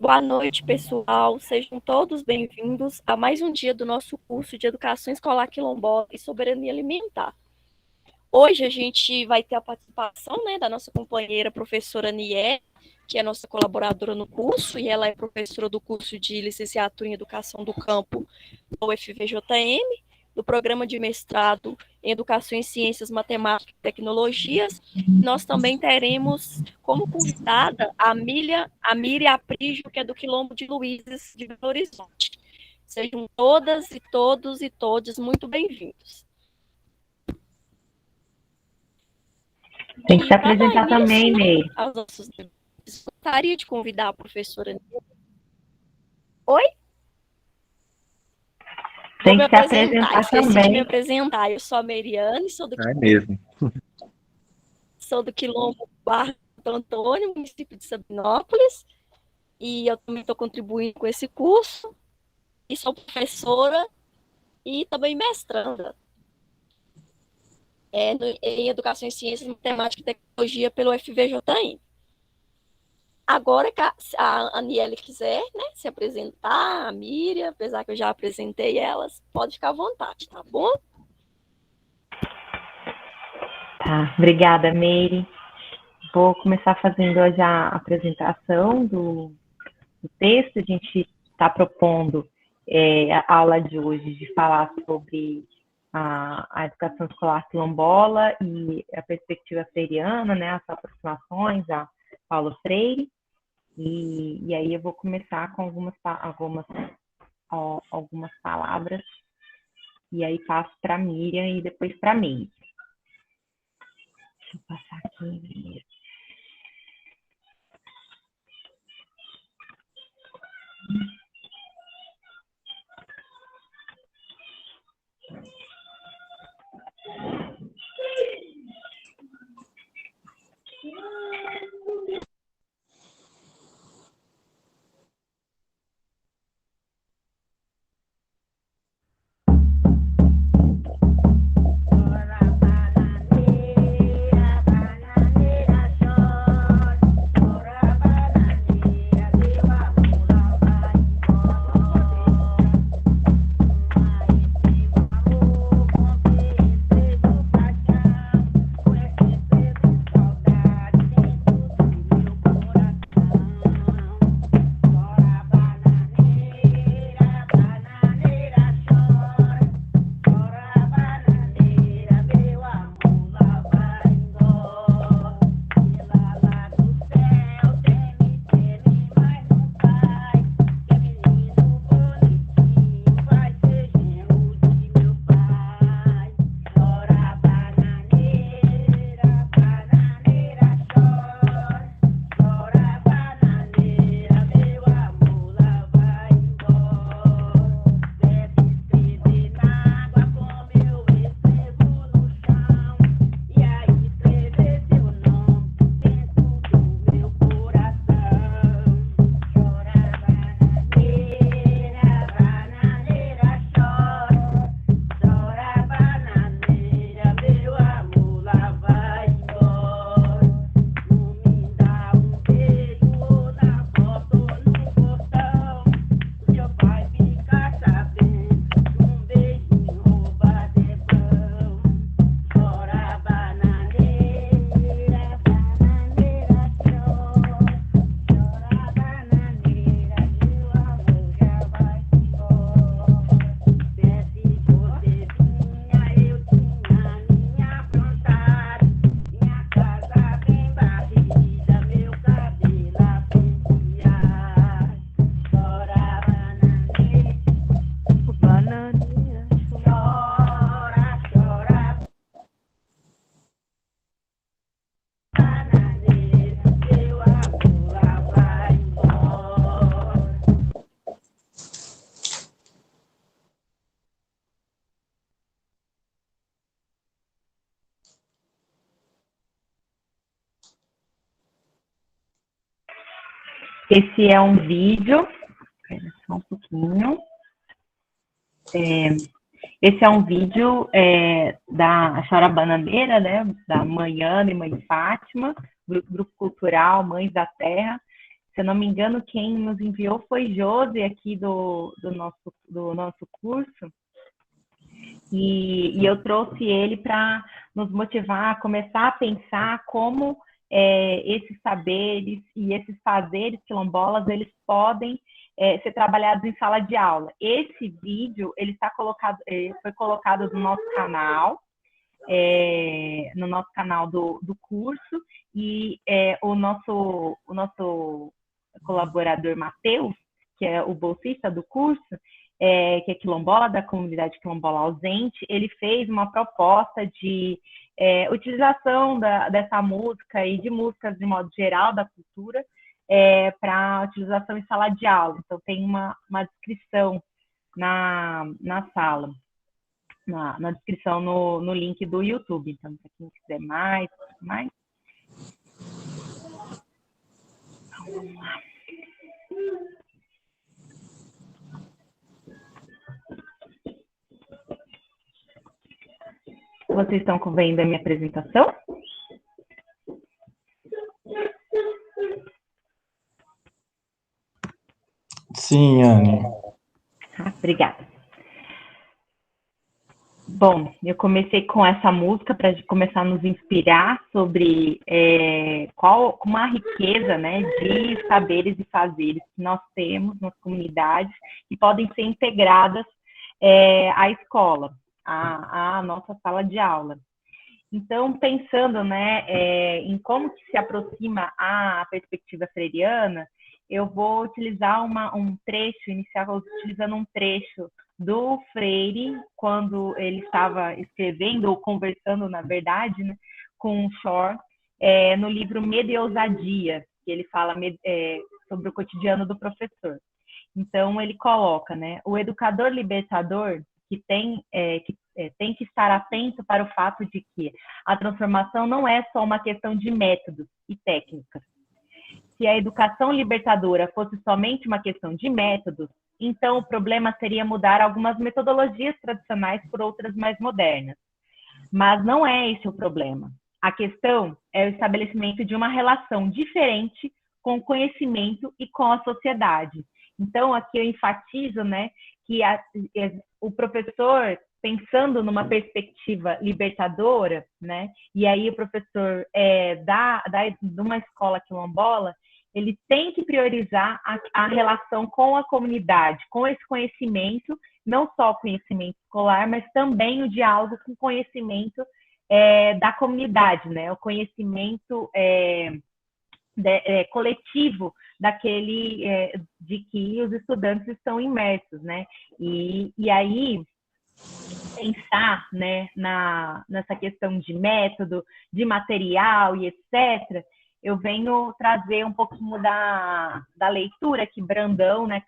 Boa noite, pessoal. Sejam todos bem-vindos a mais um dia do nosso curso de Educação Escolar Quilombola e Soberania Alimentar. Hoje a gente vai ter a participação, da nossa companheira professora Nié, que é nossa colaboradora no curso, e ela é professora do curso de Licenciatura em Educação do Campo da UFVJM, do programa de mestrado em Educação em Ciências, Matemática e Tecnologias. Nós também teremos como convidada a Miriam Aprígio, que é do Quilombo de Luizes, de Belo Horizonte. Sejam todas e todos e todes muito bem-vindos. Tem que se apresentar também, Ney. Aos nossos debates, gostaria de convidar a professora. Oi? Tem que se apresentar Esqueci também. de me apresentar. Eu sou a Meriane, sou do Quilombo Barra Santo Antônio, município de Sabinópolis, e eu também estou contribuindo com esse curso, e sou professora e também mestranda em Educação em Ciências, Matemática e Tecnologia pelo FVJM. Agora, se a Aniele quiser, se apresentar, a Miriam, apesar que eu já apresentei elas, pode ficar à vontade, tá bom? Tá, obrigada, Meire. Vou começar fazendo já a apresentação do texto. A gente está propondo a aula de hoje de falar sobre a educação escolar quilombola e a perspectiva freiriana, as aproximações a Paulo Freire. E aí eu vou começar com algumas palavras, e aí passo para a Miriam e depois para a Meire. Deixa eu passar aqui. Esse é um vídeo, só um pouquinho. Esse é um vídeo da Chora Bananeira, da mãe Ana e mãe Fátima, grupo cultural Mães da Terra. Se eu não me engano, quem nos enviou foi Josi aqui do nosso curso. E eu trouxe ele para nos motivar a começar a pensar como esses saberes e esses fazeres quilombolas, eles podem ser trabalhados em sala de aula. Esse vídeo, ele foi colocado no nosso canal, do curso, e o nosso colaborador Matheus, que é o bolsista do curso, que é quilombola, da comunidade quilombola ausente, ele fez uma proposta de utilização dessa música e de músicas de modo geral da cultura para utilização em sala de aula. Então tem uma descrição na sala, na descrição no link do YouTube. Então, para quem quiser mais. Vamos lá. Vocês estão vendo a minha apresentação? Sim, Anne. Obrigada. Bom, eu comecei com essa música para começar a nos inspirar sobre como a riqueza, né, de saberes e fazeres que nós temos nas comunidades que podem ser integradas à escola, à nossa sala de aula. Então, pensando, né, em como que se aproxima a perspectiva freiriana, eu vou utilizar iniciar utilizando um trecho do Freire, quando ele estava escrevendo, ou conversando, na verdade, né, com Shore, no livro Medo e Ousadia, que ele fala sobre o cotidiano do professor. Então, ele coloca, né, o educador libertador que tem que estar atento para o fato de que a transformação não é só uma questão de métodos e técnicas. Se a educação libertadora fosse somente uma questão de métodos, então o problema seria mudar algumas metodologias tradicionais por outras mais modernas. Mas não é esse o problema. A questão é o estabelecimento de uma relação diferente com o conhecimento e com a sociedade. Então, aqui eu enfatizo, né, que o professor, pensando numa perspectiva libertadora, né, e aí o professor de uma escola quilombola, ele tem que priorizar a relação com a comunidade, com esse conhecimento, não só o conhecimento escolar, mas também o diálogo com o conhecimento da comunidade, né, o conhecimento coletivo de que os estudantes estão imersos, né? E aí pensar, né, nessa questão de método, de material e etc., eu venho trazer um pouquinho da leitura que Brandão, né,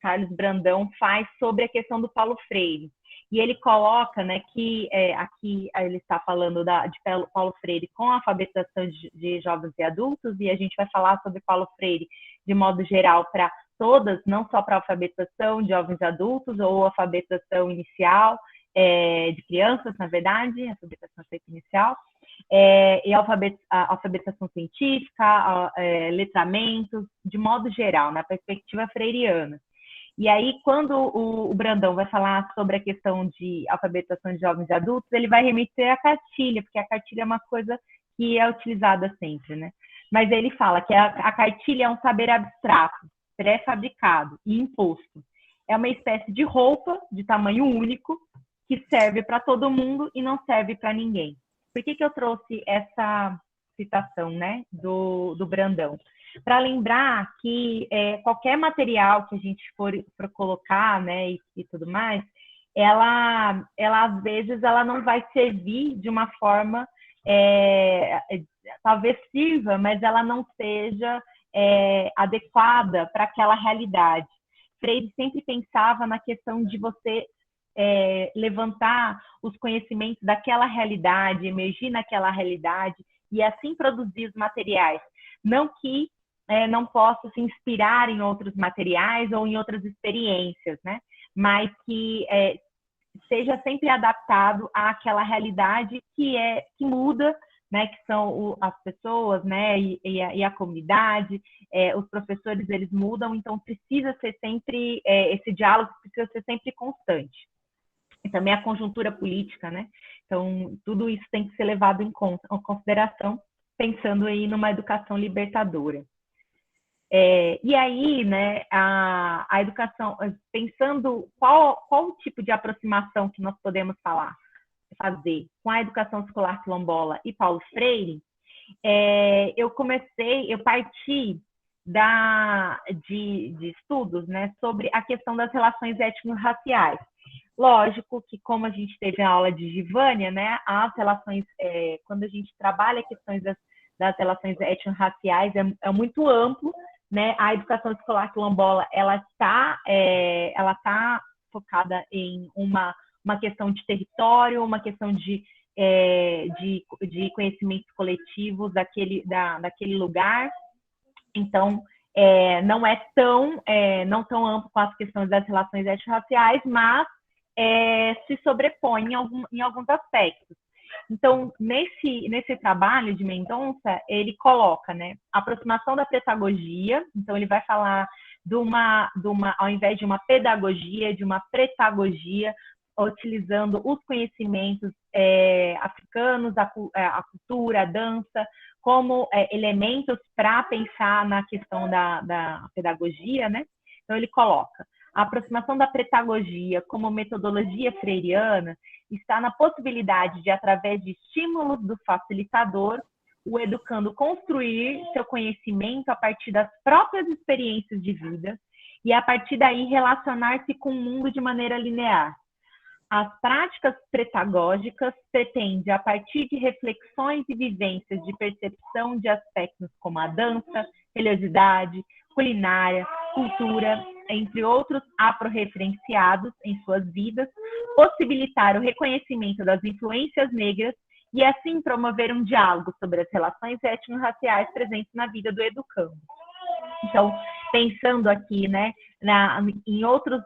Carlos Brandão faz sobre a questão do Paulo Freire. E ele coloca, né, que aqui ele está falando de Paulo Freire com a alfabetização de jovens e adultos, e a gente vai falar sobre Paulo Freire de modo geral para todas, não só para a alfabetização de jovens e adultos ou alfabetização inicial de crianças, na verdade, alfabetização inicial, e a alfabetização científica, letramentos, de modo geral, na perspectiva freiriana. E aí, quando o Brandão vai falar sobre a questão de alfabetização de jovens e adultos, ele vai remeter à cartilha, porque a cartilha é uma coisa que é utilizada sempre, né? Mas ele fala que a cartilha é um saber abstrato, pré-fabricado e imposto. É uma espécie de roupa de tamanho único que serve para todo mundo e não serve para ninguém. Por que eu trouxe essa citação, né, do Brandão? Para lembrar que qualquer material que a gente for colocar, né, e tudo mais, ela às vezes ela não vai servir de uma forma, talvez sirva, mas ela não seja adequada para aquela realidade. Freire sempre pensava na questão de você levantar os conhecimentos daquela realidade, emergir naquela realidade e assim produzir os materiais. Não que não possa se inspirar em outros materiais ou em outras experiências, né? Mas que seja sempre adaptado àquela realidade que muda né, que são as pessoas, né, e a comunidade, os professores, eles mudam, então precisa ser sempre, esse diálogo precisa ser sempre constante. E também a conjuntura política, né? Então, tudo isso tem que ser levado em consideração, pensando aí numa educação libertadora. E aí, né, a educação, pensando qual o tipo de aproximação que nós podemos fazer com a educação escolar quilombola e Paulo Freire, eu parti de estudos, né, sobre a questão das relações étnico-raciais. Lógico que, como a gente teve a aula de Givânia, né, as relações, quando a gente trabalha questões das relações étnico-raciais, é muito amplo, né? A educação escolar quilombola, ela tá focada em uma questão de território, uma questão de conhecimentos coletivos daquele lugar. Então, não é não tão amplo com as questões das relações étnico-raciais, mas se sobrepõe em alguns aspectos. Então, nesse trabalho de Mendonça, ele coloca, né, a aproximação da pedagogia. Então, ele vai falar ao invés de uma pedagogia, de uma pretagogia, utilizando os conhecimentos africanos, a cultura, a dança, como elementos para pensar na questão da pedagogia, né? Então, ele coloca a aproximação da pedagogia como metodologia freiriana está na possibilidade de, através de estímulos do facilitador, o educando construir seu conhecimento a partir das próprias experiências de vida e, a partir daí, relacionar-se com o mundo de maneira linear. As práticas pedagógicas pretendem, a partir de reflexões e vivências de percepção de aspectos como a dança, religiosidade, culinária, cultura, entre outros afro-referenciados em suas vidas, possibilitar o reconhecimento das influências negras e, assim, promover um diálogo sobre as relações étnico-raciais presentes na vida do educando. Então, pensando aqui, né, em outros,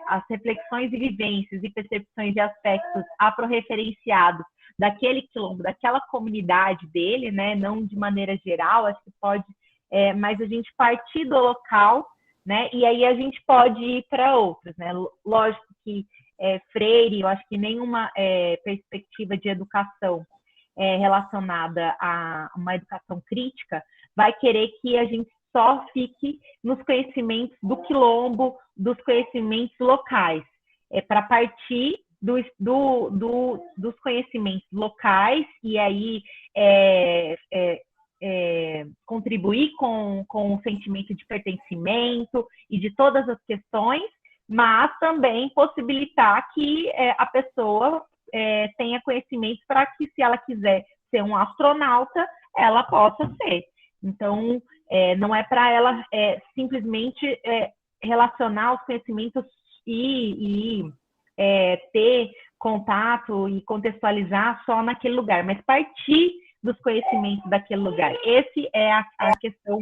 as reflexões e vivências e percepções de aspectos afro-referenciados daquele quilombo, daquela comunidade dele, né, não de maneira geral, acho que pode, mas a gente partir do local, né, e aí a gente pode ir para outros, né, lógico que Freire, eu acho que nenhuma perspectiva de educação relacionada a uma educação crítica vai querer que a gente só fique nos conhecimentos do quilombo, dos conhecimentos locais. Para partir dos conhecimentos locais e aí contribuir com o sentimento de pertencimento e de todas as questões, mas também possibilitar que a pessoa tenha conhecimento para que, se ela quiser ser um astronauta, ela possa ser. Então, não é para ela simplesmente relacionar os conhecimentos e ter contato e contextualizar só naquele lugar, mas partir dos conhecimentos daquele lugar. Essa é a questão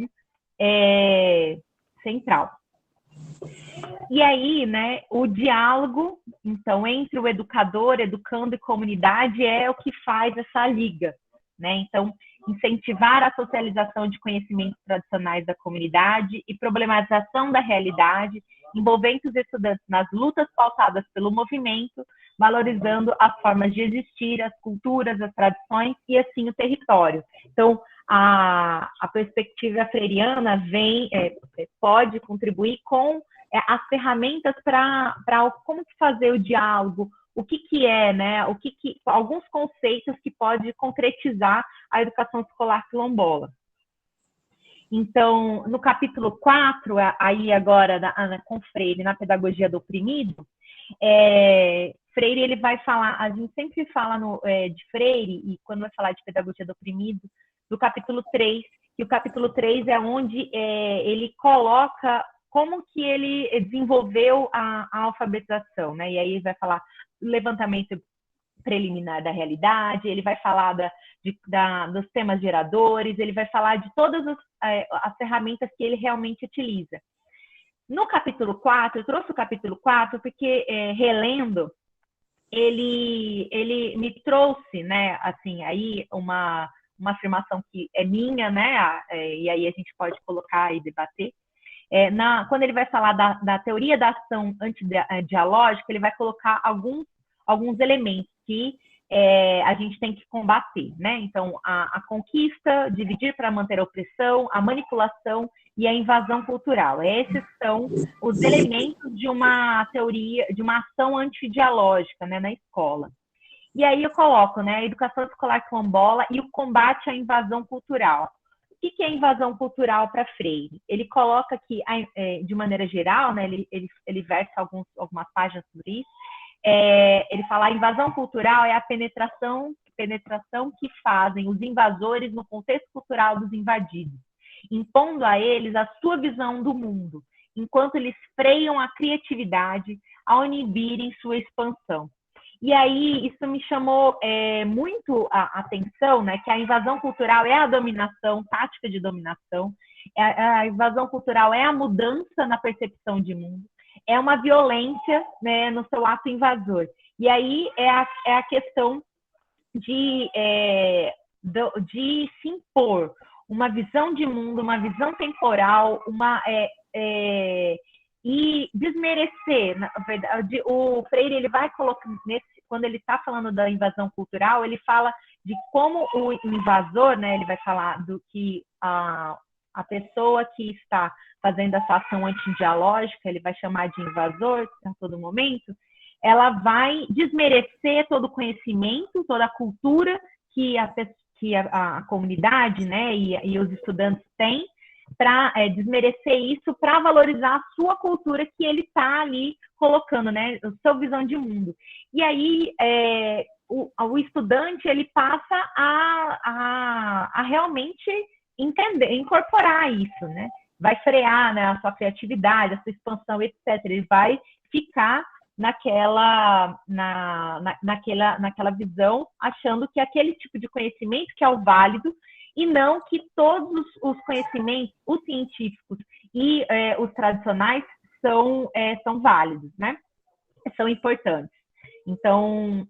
central. E aí, né, o diálogo, então, entre o educador, educando e comunidade é o que faz essa liga, né? Então, incentivar a socialização de conhecimentos tradicionais da comunidade e problematização da realidade, envolvendo os estudantes nas lutas pautadas pelo movimento, valorizando as formas de existir, as culturas, as tradições e, assim, o território. Então, a perspectiva freiriana pode contribuir com as ferramentas para como fazer o diálogo, o que é, né? Alguns conceitos que pode concretizar a educação escolar quilombola. Então, no capítulo 4, aí agora com Freire, na pedagogia do oprimido, Freire ele vai falar, a gente sempre fala de Freire, e quando vai falar de pedagogia do oprimido, do capítulo 3, que o capítulo 3 é onde ele coloca como que ele desenvolveu a alfabetização, né? E aí ele vai falar do levantamento preliminar da realidade, ele vai falar dos temas geradores, ele vai falar de todas as ferramentas que ele realmente utiliza. No capítulo 4, eu trouxe o capítulo 4 porque, relendo, ele me trouxe, né, assim, aí uma afirmação que é minha, né, e aí a gente pode colocar e debater. Quando ele vai falar da teoria da ação antidialógica, ele vai colocar alguns elementos que a gente tem que combater, né? Então, a conquista, dividir para manter a opressão, a manipulação e a invasão cultural. Esses são os elementos de uma teoria, de uma ação antidialógica, né, na escola. E aí eu coloco, né, a educação escolar quilombola e o combate à invasão cultural. O que é invasão cultural para Freire? Ele coloca aqui, de maneira geral, né, ele versa algumas páginas sobre isso. Ele fala a invasão cultural é a penetração que fazem os invasores no contexto cultural dos invadidos, impondo a eles a sua visão do mundo, enquanto eles freiam a criatividade ao inibirem sua expansão. E aí isso me chamou muito a atenção, né, que a invasão cultural é a dominação, tática de dominação, a invasão cultural é a mudança na percepção de mundo, é uma violência, né, no seu ato invasor. E aí é a questão de se impor uma visão de mundo, uma visão temporal, e desmerecer, na verdade, o Freire ele vai colocar, quando ele está falando da invasão cultural, ele fala de como o invasor, né, ele vai falar do que a pessoa que está fazendo essa ação antidialógica, ele vai chamar de invasor a todo momento, ela vai desmerecer todo o conhecimento, toda a cultura que a comunidade, né, e os estudantes têm, para desmerecer isso, para valorizar a sua cultura que ele está ali colocando, né, a sua visão de mundo. E aí o estudante ele passa a realmente entender, incorporar isso, né? Vai frear, né, a sua criatividade, a sua expansão, etc. Ele vai ficar naquela visão, achando que aquele tipo de conhecimento que é o válido e não que todos os conhecimentos, os científicos e os tradicionais são válidos, né? São importantes. Então,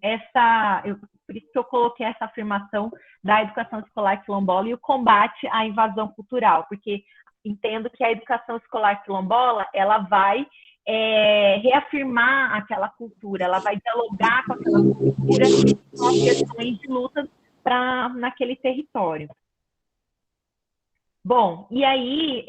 por isso que eu coloquei essa afirmação da educação escolar quilombola e o combate à invasão cultural, porque entendo que a educação escolar quilombola, ela vai reafirmar aquela cultura, ela vai dialogar com aquela cultura, com as questões de luta naquele território. Bom, e aí,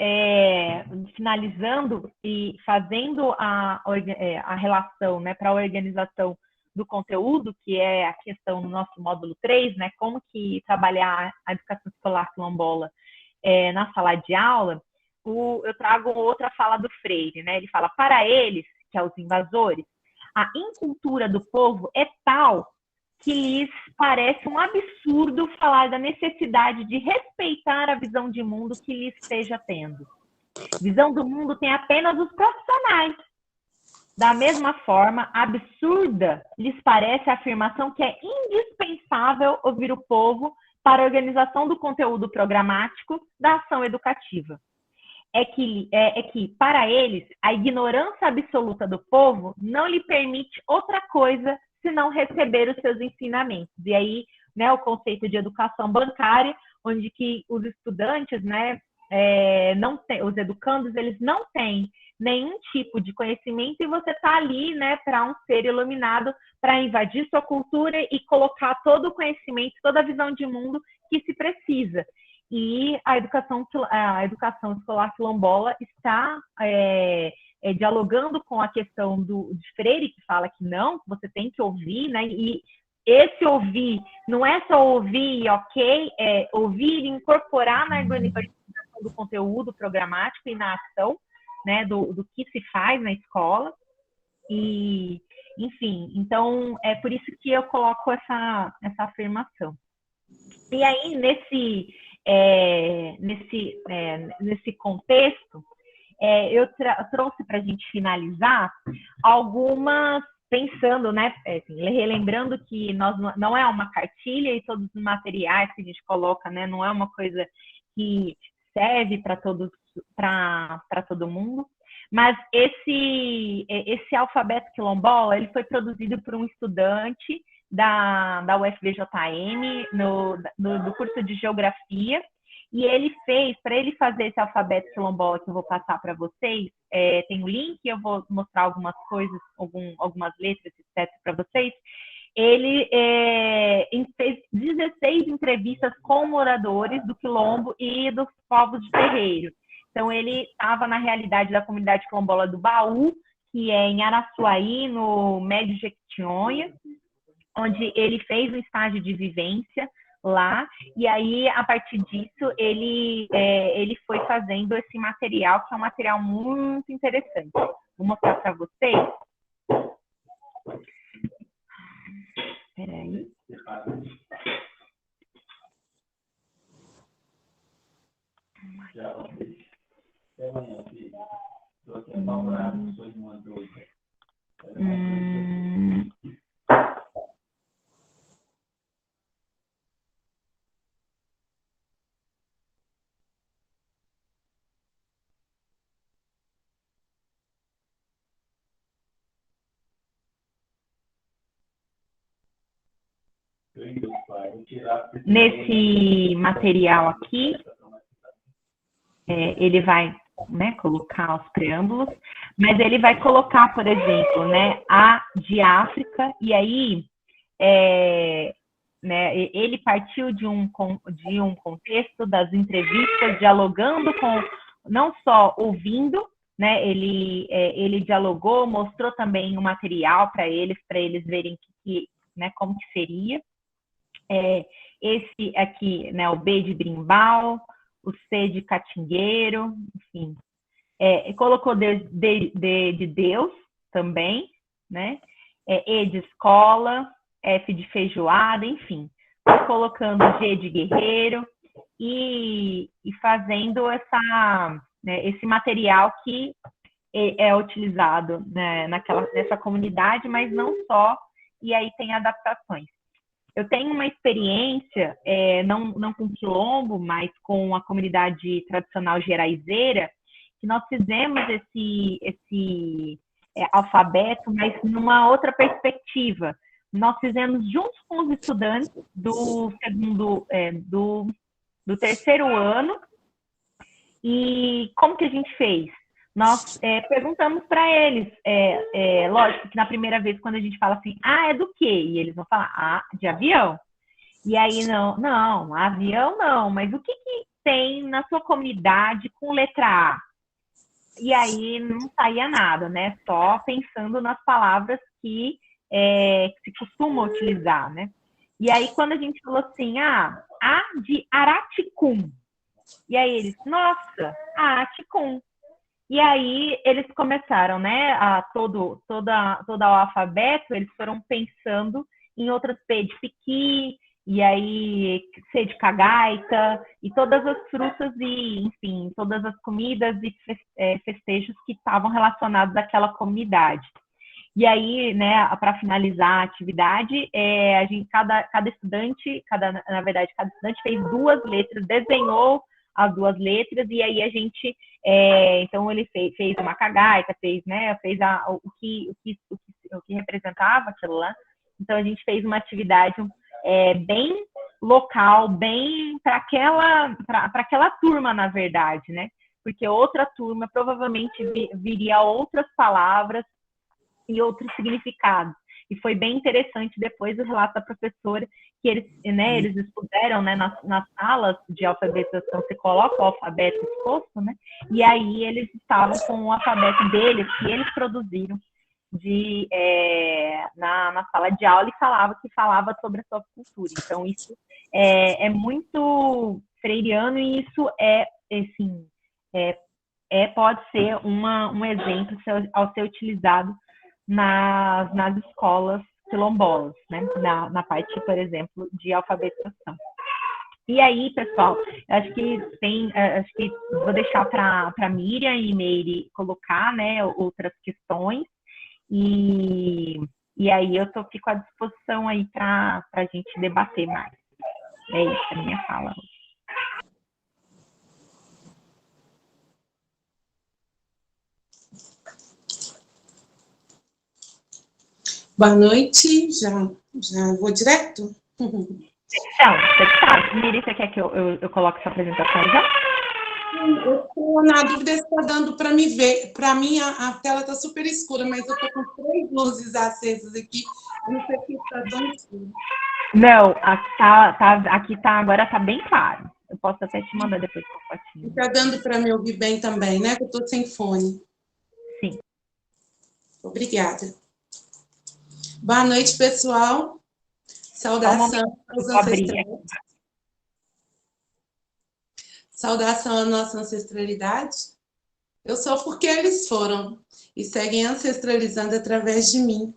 finalizando e fazendo a relação, né, para a organização do conteúdo, que é a questão no nosso módulo 3, né, como que trabalhar a educação escolar quilombola na sala de aula, eu trago outra fala do Freire, né? Ele fala, para eles, que é os invasores, a incultura do povo é tal que lhes parece um absurdo falar da necessidade de respeitar a visão de mundo que lhe esteja tendo. Visão do mundo tem apenas os profissionais. Da mesma forma, absurda lhes parece a afirmação que é indispensável ouvir o povo para a organização do conteúdo programático da ação educativa. É que, para eles, a ignorância absoluta do povo não lhe permite outra coisa senão receber os seus ensinamentos. E aí, né, o conceito de educação bancária, onde que os estudantes, né, os educandos, eles não têm nenhum tipo de conhecimento e você está ali, né, para um ser iluminado, para invadir sua cultura e colocar todo o conhecimento, toda a visão de mundo que se precisa. E a educação escolar quilombola está dialogando com a questão de Freire, que fala que não, que você tem que ouvir, né? E esse ouvir não é só ouvir, ok, é ouvir e incorporar na organização do conteúdo programático e na ação, né, do que se faz na escola. E, enfim, então é por isso que eu coloco essa afirmação. E aí, nesse contexto, eu trouxe para a gente finalizar algumas, pensando, né, assim, relembrando que não é uma cartilha e todos os materiais que a gente coloca, né, não é uma coisa que serve para todo mundo, Mas esse alfabeto quilombola, ele foi produzido por um estudante da UFVJM, do curso de Geografia, e ele fez, para ele fazer esse alfabeto quilombola que eu vou passar para vocês, tem o link, eu vou mostrar algumas coisas, algumas letras, etc., para vocês. Ele fez 16 entrevistas com moradores do Quilombo e dos povos de terreiro. Então, ele estava na realidade da comunidade quilombola do Baú, que é em Araçuaí, no Médio Jequitinhonha, onde ele fez um estágio de vivência lá, e aí, a partir disso, ele foi fazendo esse material, que é um material muito interessante. Vou mostrar para vocês. Espera aí. Nesse material aqui, ele vai, né, colocar os preâmbulos, mas ele vai colocar, por exemplo, né, A de África, e aí né, ele partiu de um contexto das entrevistas, dialogando com, não só ouvindo, né, ele dialogou, mostrou também o material para eles verem né, como que seria. Esse aqui, né, o B de Brimbal, o C de Catingueiro, enfim. Colocou de Deus também, né? E de escola, F de feijoada, enfim. Foi colocando G de guerreiro e fazendo né, esse material que é utilizado, né, nessa comunidade, mas não só, e aí tem adaptações. Eu tenho uma experiência, não com quilombo, mas com a comunidade tradicional geraizeira, que nós fizemos esse alfabeto, mas numa outra perspectiva. Nós fizemos juntos com os estudantes do terceiro ano, e como que a gente fez? Nós perguntamos para eles, lógico que na primeira vez, quando a gente fala assim, é do quê? E eles vão falar, de avião. E aí, não, avião não, mas o que tem na sua comunidade com letra A? E aí não saía nada, né? Só pensando nas palavras que se costuma utilizar, né? E aí, quando a gente falou assim, A de Araticum. E aí eles, nossa, Araticum. E aí eles começaram, né, todo o alfabeto, eles foram pensando em outras P de piqui, e aí C de cagaita, e todas as frutas e, enfim, todas as comidas e festejos que estavam relacionados àquela comunidade. E aí, né, para finalizar a atividade, cada estudante fez 2 letras, desenhou as 2 letras, e aí a gente, então ele fez uma cagaita, fez o que representava aquilo lá. Então a gente fez uma atividade bem local, bem para aquela turma, na verdade, né? Porque outra turma provavelmente viria outras palavras e outros significados. E foi bem interessante depois o relato da professora, que eles expuseram, né, nas salas de alfabetização, você coloca o alfabeto exposto, né, e aí eles estavam com o alfabeto deles, que eles produziram na sala de aula, e falava sobre a sua cultura. Então, isso é muito freiriano, e isso assim, pode ser um exemplo ao ser utilizado nas escolas quilombolas, né? Na parte, por exemplo, de alfabetização. E aí, pessoal, acho que vou deixar para Miriam e Meire colocar, né, outras questões, e aí eu fico à disposição aí para a gente debater mais. É isso, a minha fala. Boa noite, já vou direto? Então, Miri, você quer que eu coloque sua apresentação já? Eu estou na dúvida se está dando para me ver. Para mim, a tela está super escura, mas eu estou com 3 luzes acesas aqui. Eu não sei se está dando escuro. Não, aqui agora está bem claro. Eu posso até te mandar depois uma fotinho. Está dando para me ouvir bem também, né? Que eu estou sem fone. Sim. Obrigada. Boa noite, pessoal. Saudação aos ancestrais. Saudação à nossa ancestralidade. Eu sou porque eles foram e seguem ancestralizando através de mim.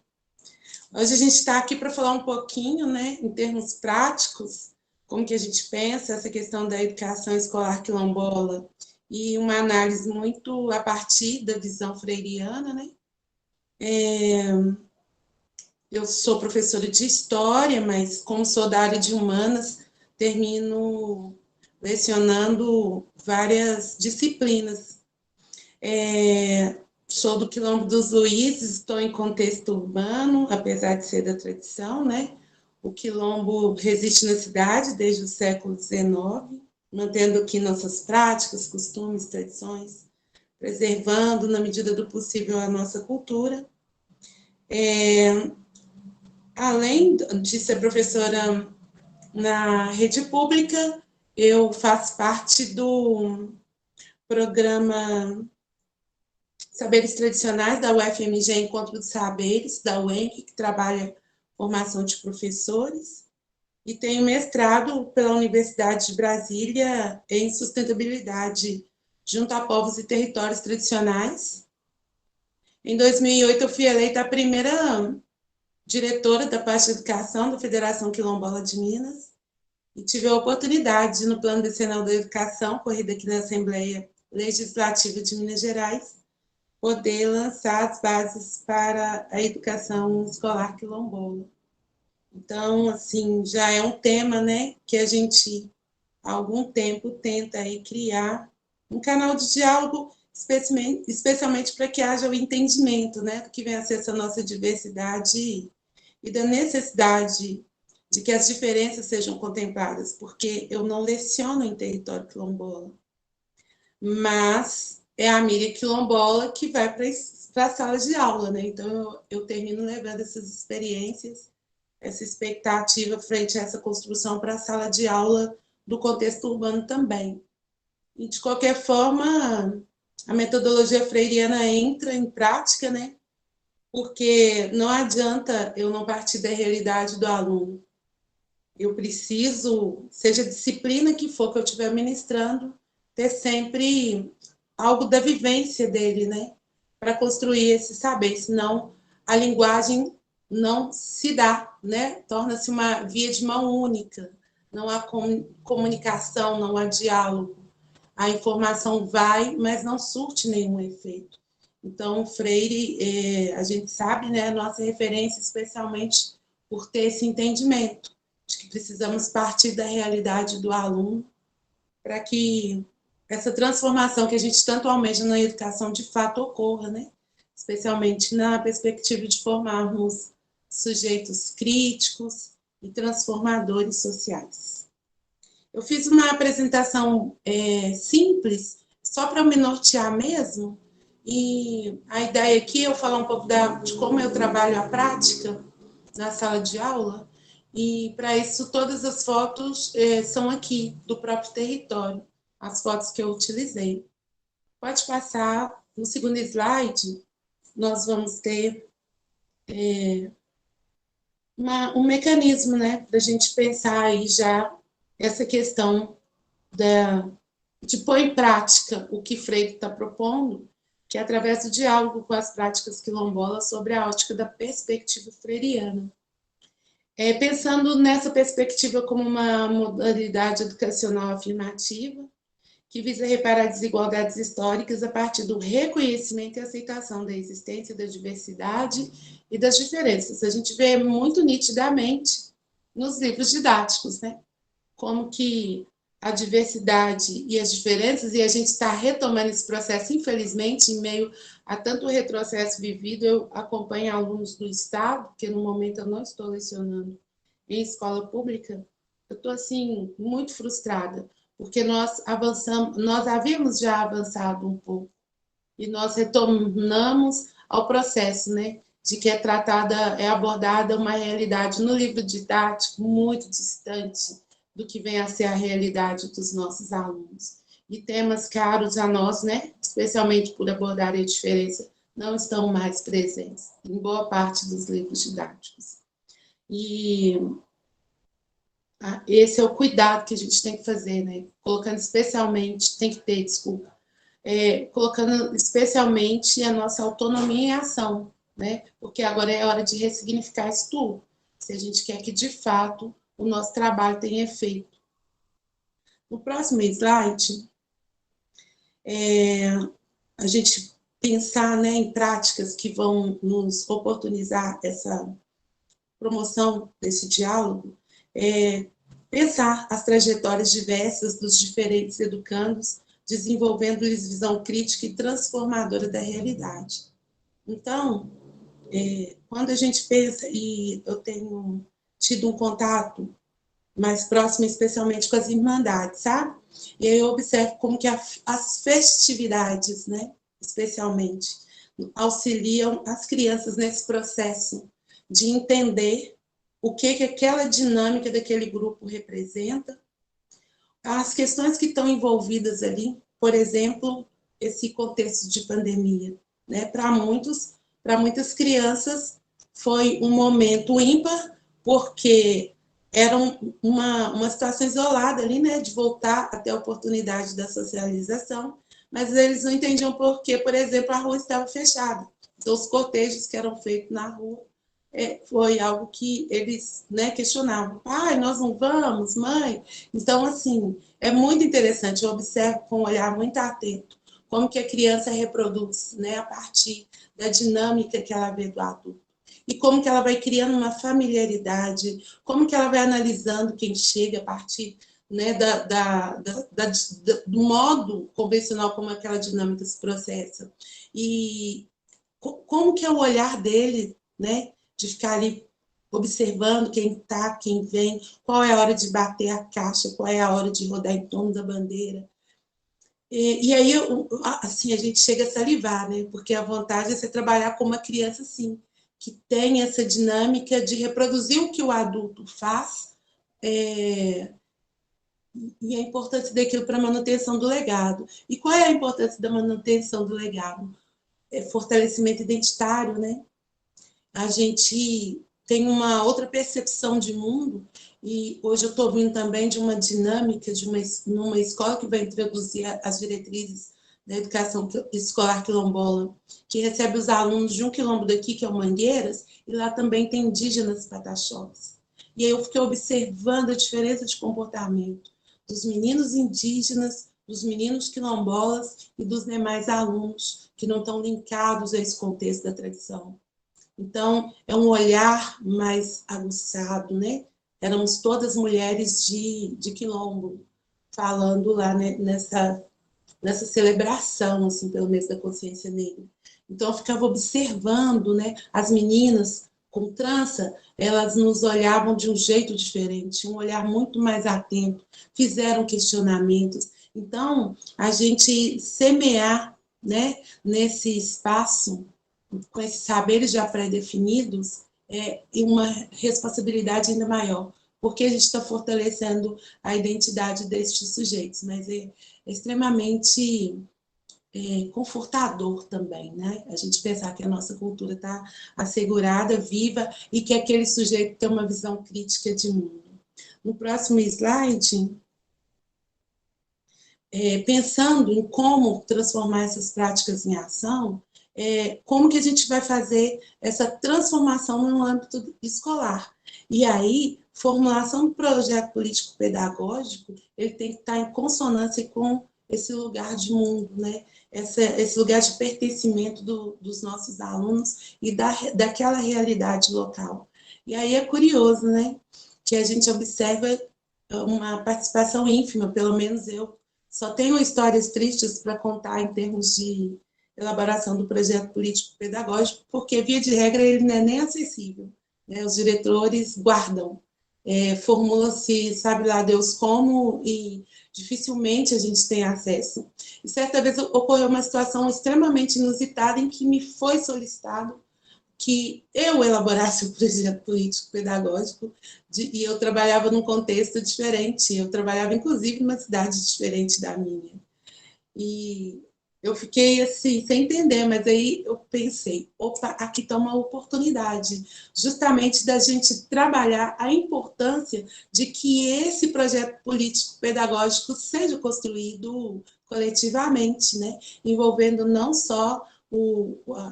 Hoje a gente está aqui para falar um pouquinho, né, em termos práticos, como que a gente pensa essa questão da educação escolar quilombola e uma análise muito a partir da visão freiriana, né? Eu sou professora de História, mas como sou da área de Humanas, termino lecionando várias disciplinas. Sou do Quilombo dos Luíses, estou em contexto urbano, apesar de ser da tradição, né? O Quilombo resiste na cidade desde o século XIX, mantendo aqui nossas práticas, costumes, tradições, preservando, na medida do possível, a nossa cultura. Além de ser professora na rede pública, eu faço parte do programa Saberes Tradicionais da UFMG, Encontro dos Saberes, da UENC, que trabalha formação de professores, e tenho mestrado pela Universidade de Brasília em sustentabilidade junto a povos e territórios tradicionais. Em 2008, eu fui eleita a primeira diretora da parte de educação da Federação Quilombola de Minas, e tive a oportunidade de, no Plano Decenal da Educação, corrida aqui na Assembleia Legislativa de Minas Gerais, poder lançar as bases para a educação escolar quilombola. Então, assim, já é um tema, né, que a gente, há algum tempo, tenta aí criar um canal de diálogo, especialmente para que haja o entendimento, né, do que vem a ser essa nossa diversidade e da necessidade de que as diferenças sejam contempladas, porque eu não leciono em território quilombola, mas é a Miriam quilombola que vai para a sala de aula, né? Então, eu termino levando essas experiências, essa expectativa frente a essa construção para a sala de aula do contexto urbano também. E, de qualquer forma, a metodologia freiriana entra em prática, né? Porque não adianta eu não partir da realidade do aluno. Eu preciso, seja a disciplina que for que eu estiver ministrando, ter sempre algo da vivência dele, né? Para construir esse saber, senão a linguagem não se dá, né? Torna-se uma via de mão única, não há comunicação, não há diálogo. A informação vai, mas não surte nenhum efeito. Então, Freire, a gente sabe, né, a nossa referência, especialmente por ter esse entendimento de que precisamos partir da realidade do aluno para que essa transformação que a gente tanto almeja na educação de fato ocorra, né? Especialmente na perspectiva de formarmos sujeitos críticos e transformadores sociais. Eu fiz uma apresentação simples, só para me nortear mesmo, e a ideia aqui é eu falar um pouco de como eu trabalho a prática na sala de aula, e para isso todas as fotos são aqui, do próprio território, as fotos que eu utilizei. Pode passar, no segundo slide, nós vamos ter um mecanismo, né, para a gente pensar aí já essa questão de pôr em prática o que Freire está propondo, que é através do diálogo com as práticas quilombolas sobre a ótica da perspectiva freiriana. Pensando nessa perspectiva como uma modalidade educacional afirmativa, que visa reparar desigualdades históricas a partir do reconhecimento e aceitação da existência da diversidade e das diferenças. A gente vê muito nitidamente nos livros didáticos, né? Como que a diversidade e as diferenças, e a gente está retomando esse processo, infelizmente, em meio a tanto retrocesso vivido. Eu acompanho alunos do Estado, porque no momento eu não estou lecionando em escola pública. Eu estou, assim, muito frustrada, porque nós avançamos, nós havíamos já avançado um pouco, e nós retornamos ao processo, né, de que é abordada uma realidade no livro didático muito distante do que vem a ser a realidade dos nossos alunos. E temas caros a nós, né, especialmente por abordar a diferença, não estão mais presentes em boa parte dos livros didáticos. E esse é o cuidado que a gente tem que fazer, né, colocando especialmente, tem que ter, desculpa, colocando especialmente a nossa autonomia em ação, né? Porque agora é hora de ressignificar isso tudo, se a gente quer que, de fato, o nosso trabalho tenha efeito. No próximo slide, a gente pensar, né, em práticas que vão nos oportunizar essa promoção desse diálogo, pensar as trajetórias diversas dos diferentes educandos, desenvolvendo-lhes visão crítica e transformadora da realidade. Então, quando a gente pensa, e eu tenho tido um contato mais próximo, especialmente com as irmandades, sabe? E aí eu observo como que as festividades, né, especialmente, auxiliam as crianças nesse processo de entender o que aquela dinâmica daquele grupo representa, as questões que estão envolvidas ali, por exemplo, esse contexto de pandemia, né? Para muitas crianças foi um momento ímpar, porque era uma situação isolada ali, né? De voltar até a oportunidade da socialização, mas eles não entendiam por quê, por exemplo, a rua estava fechada. Então, os cortejos que eram feitos na rua foi algo que eles, né, questionavam. Pai, nós não vamos, mãe? Então, assim, é muito interessante. Eu observo com um olhar muito atento como que a criança reproduz, né, a partir da dinâmica que ela vê do adulto. E como que ela vai criando uma familiaridade, como que ela vai analisando quem chega a partir, né, do modo convencional como aquela dinâmica se processa. E como que é o olhar dele, né, de ficar ali observando quem está, quem vem, qual é a hora de bater a caixa, qual é a hora de rodar em torno da bandeira. E aí, assim, a gente chega a salivar, né? Porque a vontade é você trabalhar com uma criança, assim, que tem essa dinâmica de reproduzir o que o adulto faz, e a importância daquilo para a manutenção do legado. E qual é a importância da manutenção do legado? Fortalecimento identitário, né? A gente tem uma outra percepção de mundo, e hoje eu estou vindo também de uma dinâmica numa escola que vai introduzir as diretrizes da educação escolar quilombola, que recebe os alunos de um quilombo daqui, que é o Mangueiras, e lá também tem indígenas pataxós. E aí eu fiquei observando a diferença de comportamento dos meninos indígenas, dos meninos quilombolas e dos demais alunos que não estão linkados a esse contexto da tradição. Então, é um olhar mais aguçado, né? Éramos todas mulheres de quilombo, falando lá, né, nessa celebração, assim, pelo mês da consciência negra. Então, eu ficava observando, né, as meninas com trança, elas nos olhavam de um jeito diferente, um olhar muito mais atento, fizeram questionamentos. Então, a gente semear, né, nesse espaço, com esses saberes já pré-definidos, uma responsabilidade ainda maior, porque a gente está fortalecendo a identidade destes sujeitos, mas é extremamente confortador também, né? A gente pensar que a nossa cultura está assegurada, viva, e que aquele sujeito tem uma visão crítica de mundo. No próximo slide, pensando em como transformar essas práticas em ação, como que a gente vai fazer essa transformação no âmbito escolar. E aí, formulação do projeto político-pedagógico, ele tem que estar em consonância com esse lugar de mundo, né? Esse lugar de pertencimento dos nossos alunos e daquela realidade local. E aí é curioso, né? Que a gente observa uma participação ínfima, pelo menos eu só tenho histórias tristes para contar em termos de elaboração do projeto político-pedagógico, porque, via de regra, ele não é nem acessível, né? Os diretores guardam, formula-se, sabe lá Deus como, e dificilmente a gente tem acesso. E certa vez ocorreu uma situação extremamente inusitada em que me foi solicitado que eu elaborasse o projeto político-pedagógico, e eu trabalhava num contexto diferente, eu trabalhava, inclusive, numa cidade diferente da minha. E eu fiquei assim, sem entender, mas aí eu pensei, opa, aqui está uma oportunidade, justamente da gente trabalhar a importância de que esse projeto político-pedagógico seja construído coletivamente, né? Envolvendo não só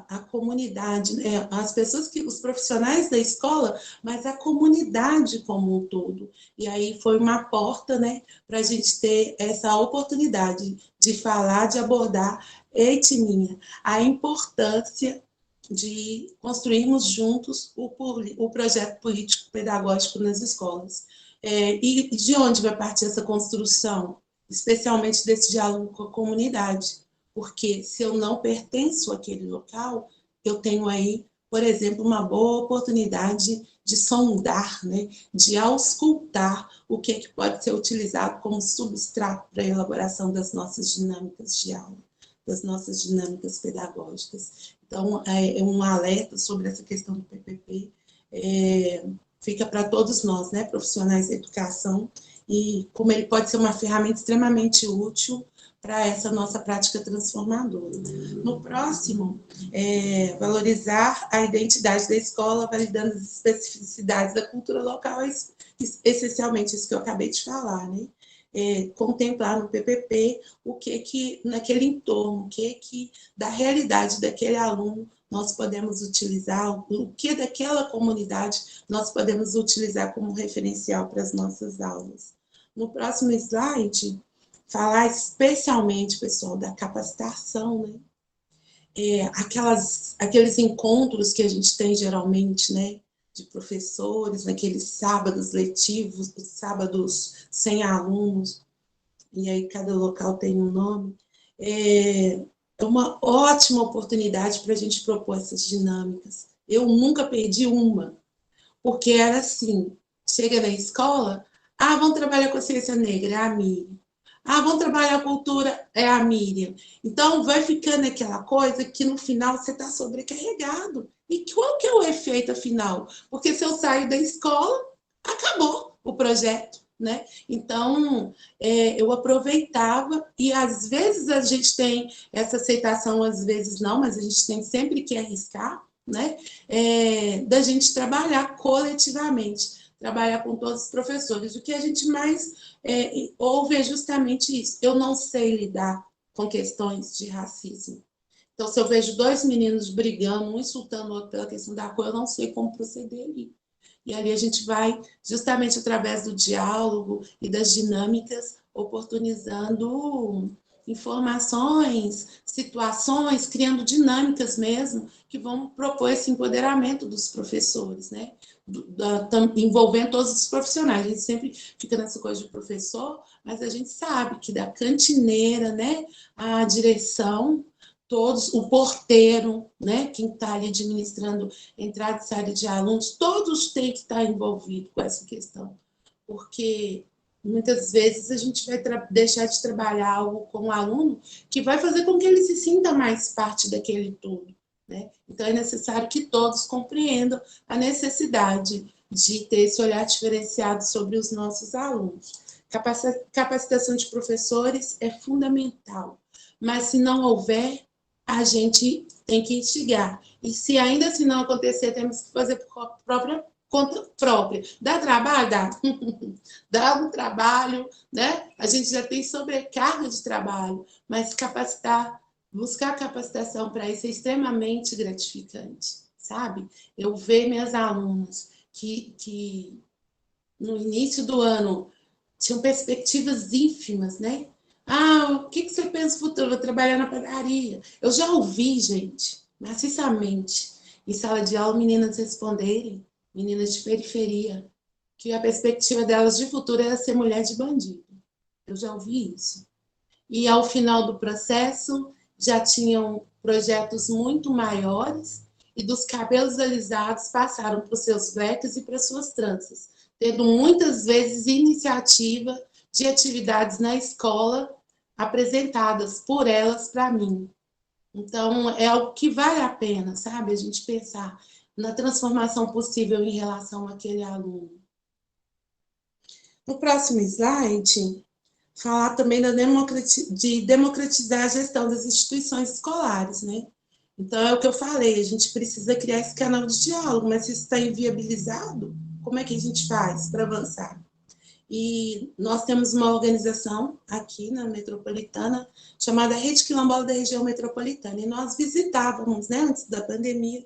a comunidade, né? As pessoas, os profissionais da escola, mas a comunidade como um todo. E aí foi uma porta, né, para a gente ter essa oportunidade de falar, de abordar, Etninha, a importância de construirmos juntos o projeto político-pedagógico nas escolas. E de onde vai partir essa construção? Especialmente desse diálogo com a comunidade, porque se eu não pertenço àquele local, eu tenho aí, por exemplo, uma boa oportunidade de sondar, né, de auscultar o que pode ser utilizado como substrato para a elaboração das nossas dinâmicas de aula, das nossas dinâmicas pedagógicas. Então, é um alerta sobre essa questão do PPP, fica para todos nós, né, profissionais da educação, e como ele pode ser uma ferramenta extremamente útil para essa nossa prática transformadora. No próximo, valorizar a identidade da escola, validando as especificidades da cultura local, essencialmente isso que eu acabei de falar, né? Contemplar no PPP o que naquele entorno, o que da realidade daquele aluno nós podemos utilizar, o que daquela comunidade nós podemos utilizar como referencial para as nossas aulas. No próximo slide, falar especialmente, pessoal, da capacitação, né? Aqueles encontros que a gente tem geralmente, né, de professores, naqueles sábados letivos, sábados sem alunos, e aí cada local tem um nome, é uma ótima oportunidade para a gente propor essas dinâmicas. Eu nunca perdi uma, porque era assim, chega na escola, vamos trabalhar com a ciência negra, é a Miriam. Vamos trabalhar a cultura, é a Miriam. Então, vai ficando aquela coisa que no final você está sobrecarregado. E qual que é o efeito afinal? Porque se eu saio da escola, acabou o projeto, né? Então, eu aproveitava, e às vezes a gente tem essa aceitação, às vezes não, mas a gente tem sempre que arriscar, né? Da gente trabalhar coletivamente, trabalhar com todos os professores. O que a gente mais ouve é justamente isso. Eu não sei lidar com questões de racismo. Então, se eu vejo dois meninos brigando, um insultando o outro pela questão da cor, eu não sei como proceder ali. E ali a gente vai, justamente através do diálogo e das dinâmicas, oportunizando informações, situações, criando dinâmicas mesmo, que vão propor esse empoderamento dos professores, né? Envolvendo todos os profissionais. A gente sempre fica nessa coisa de professor, mas a gente sabe que da cantineira, né, a direção, todos, o porteiro, né, quem está ali administrando entrada e saída de alunos, todos têm que estar envolvidos com essa questão, porque muitas vezes a gente vai deixar de trabalhar algo com o aluno que vai fazer com que ele se sinta mais parte daquele todo, né? Então, é necessário que todos compreendam a necessidade de ter esse olhar diferenciado sobre os nossos alunos. Capacitação de professores é fundamental, mas se não houver, a gente tem que instigar. E se ainda assim não acontecer, temos que fazer por conta própria. Dá trabalho? Dá. Dá um trabalho, né? A gente já tem sobrecarga de trabalho, mas buscar capacitação para isso é extremamente gratificante, sabe? Eu ver minhas alunas que no início do ano tinham perspectivas ínfimas, né? O que você pensa no futuro? Vou trabalhar na padaria. Eu já ouvi, gente, maciçamente, em sala de aula, meninas responderem, meninas de periferia, que a perspectiva delas de futuro era ser mulher de bandido. Eu já ouvi isso. E ao final do processo, já tinham projetos muito maiores e dos cabelos alisados passaram para os seus blacks e para suas tranças, tendo muitas vezes iniciativa de atividades na escola apresentadas por elas para mim. Então, é algo que vale a pena, sabe? A gente pensar na transformação possível em relação àquele aluno. No próximo slide, falar também de democratizar a gestão das instituições escolares, né? Então, é o que eu falei, a gente precisa criar esse canal de diálogo, mas se isso está inviabilizado, como é que a gente faz para avançar? E nós temos uma organização aqui na Metropolitana chamada Rede Quilombola da Região Metropolitana, e nós visitávamos, né, antes da pandemia,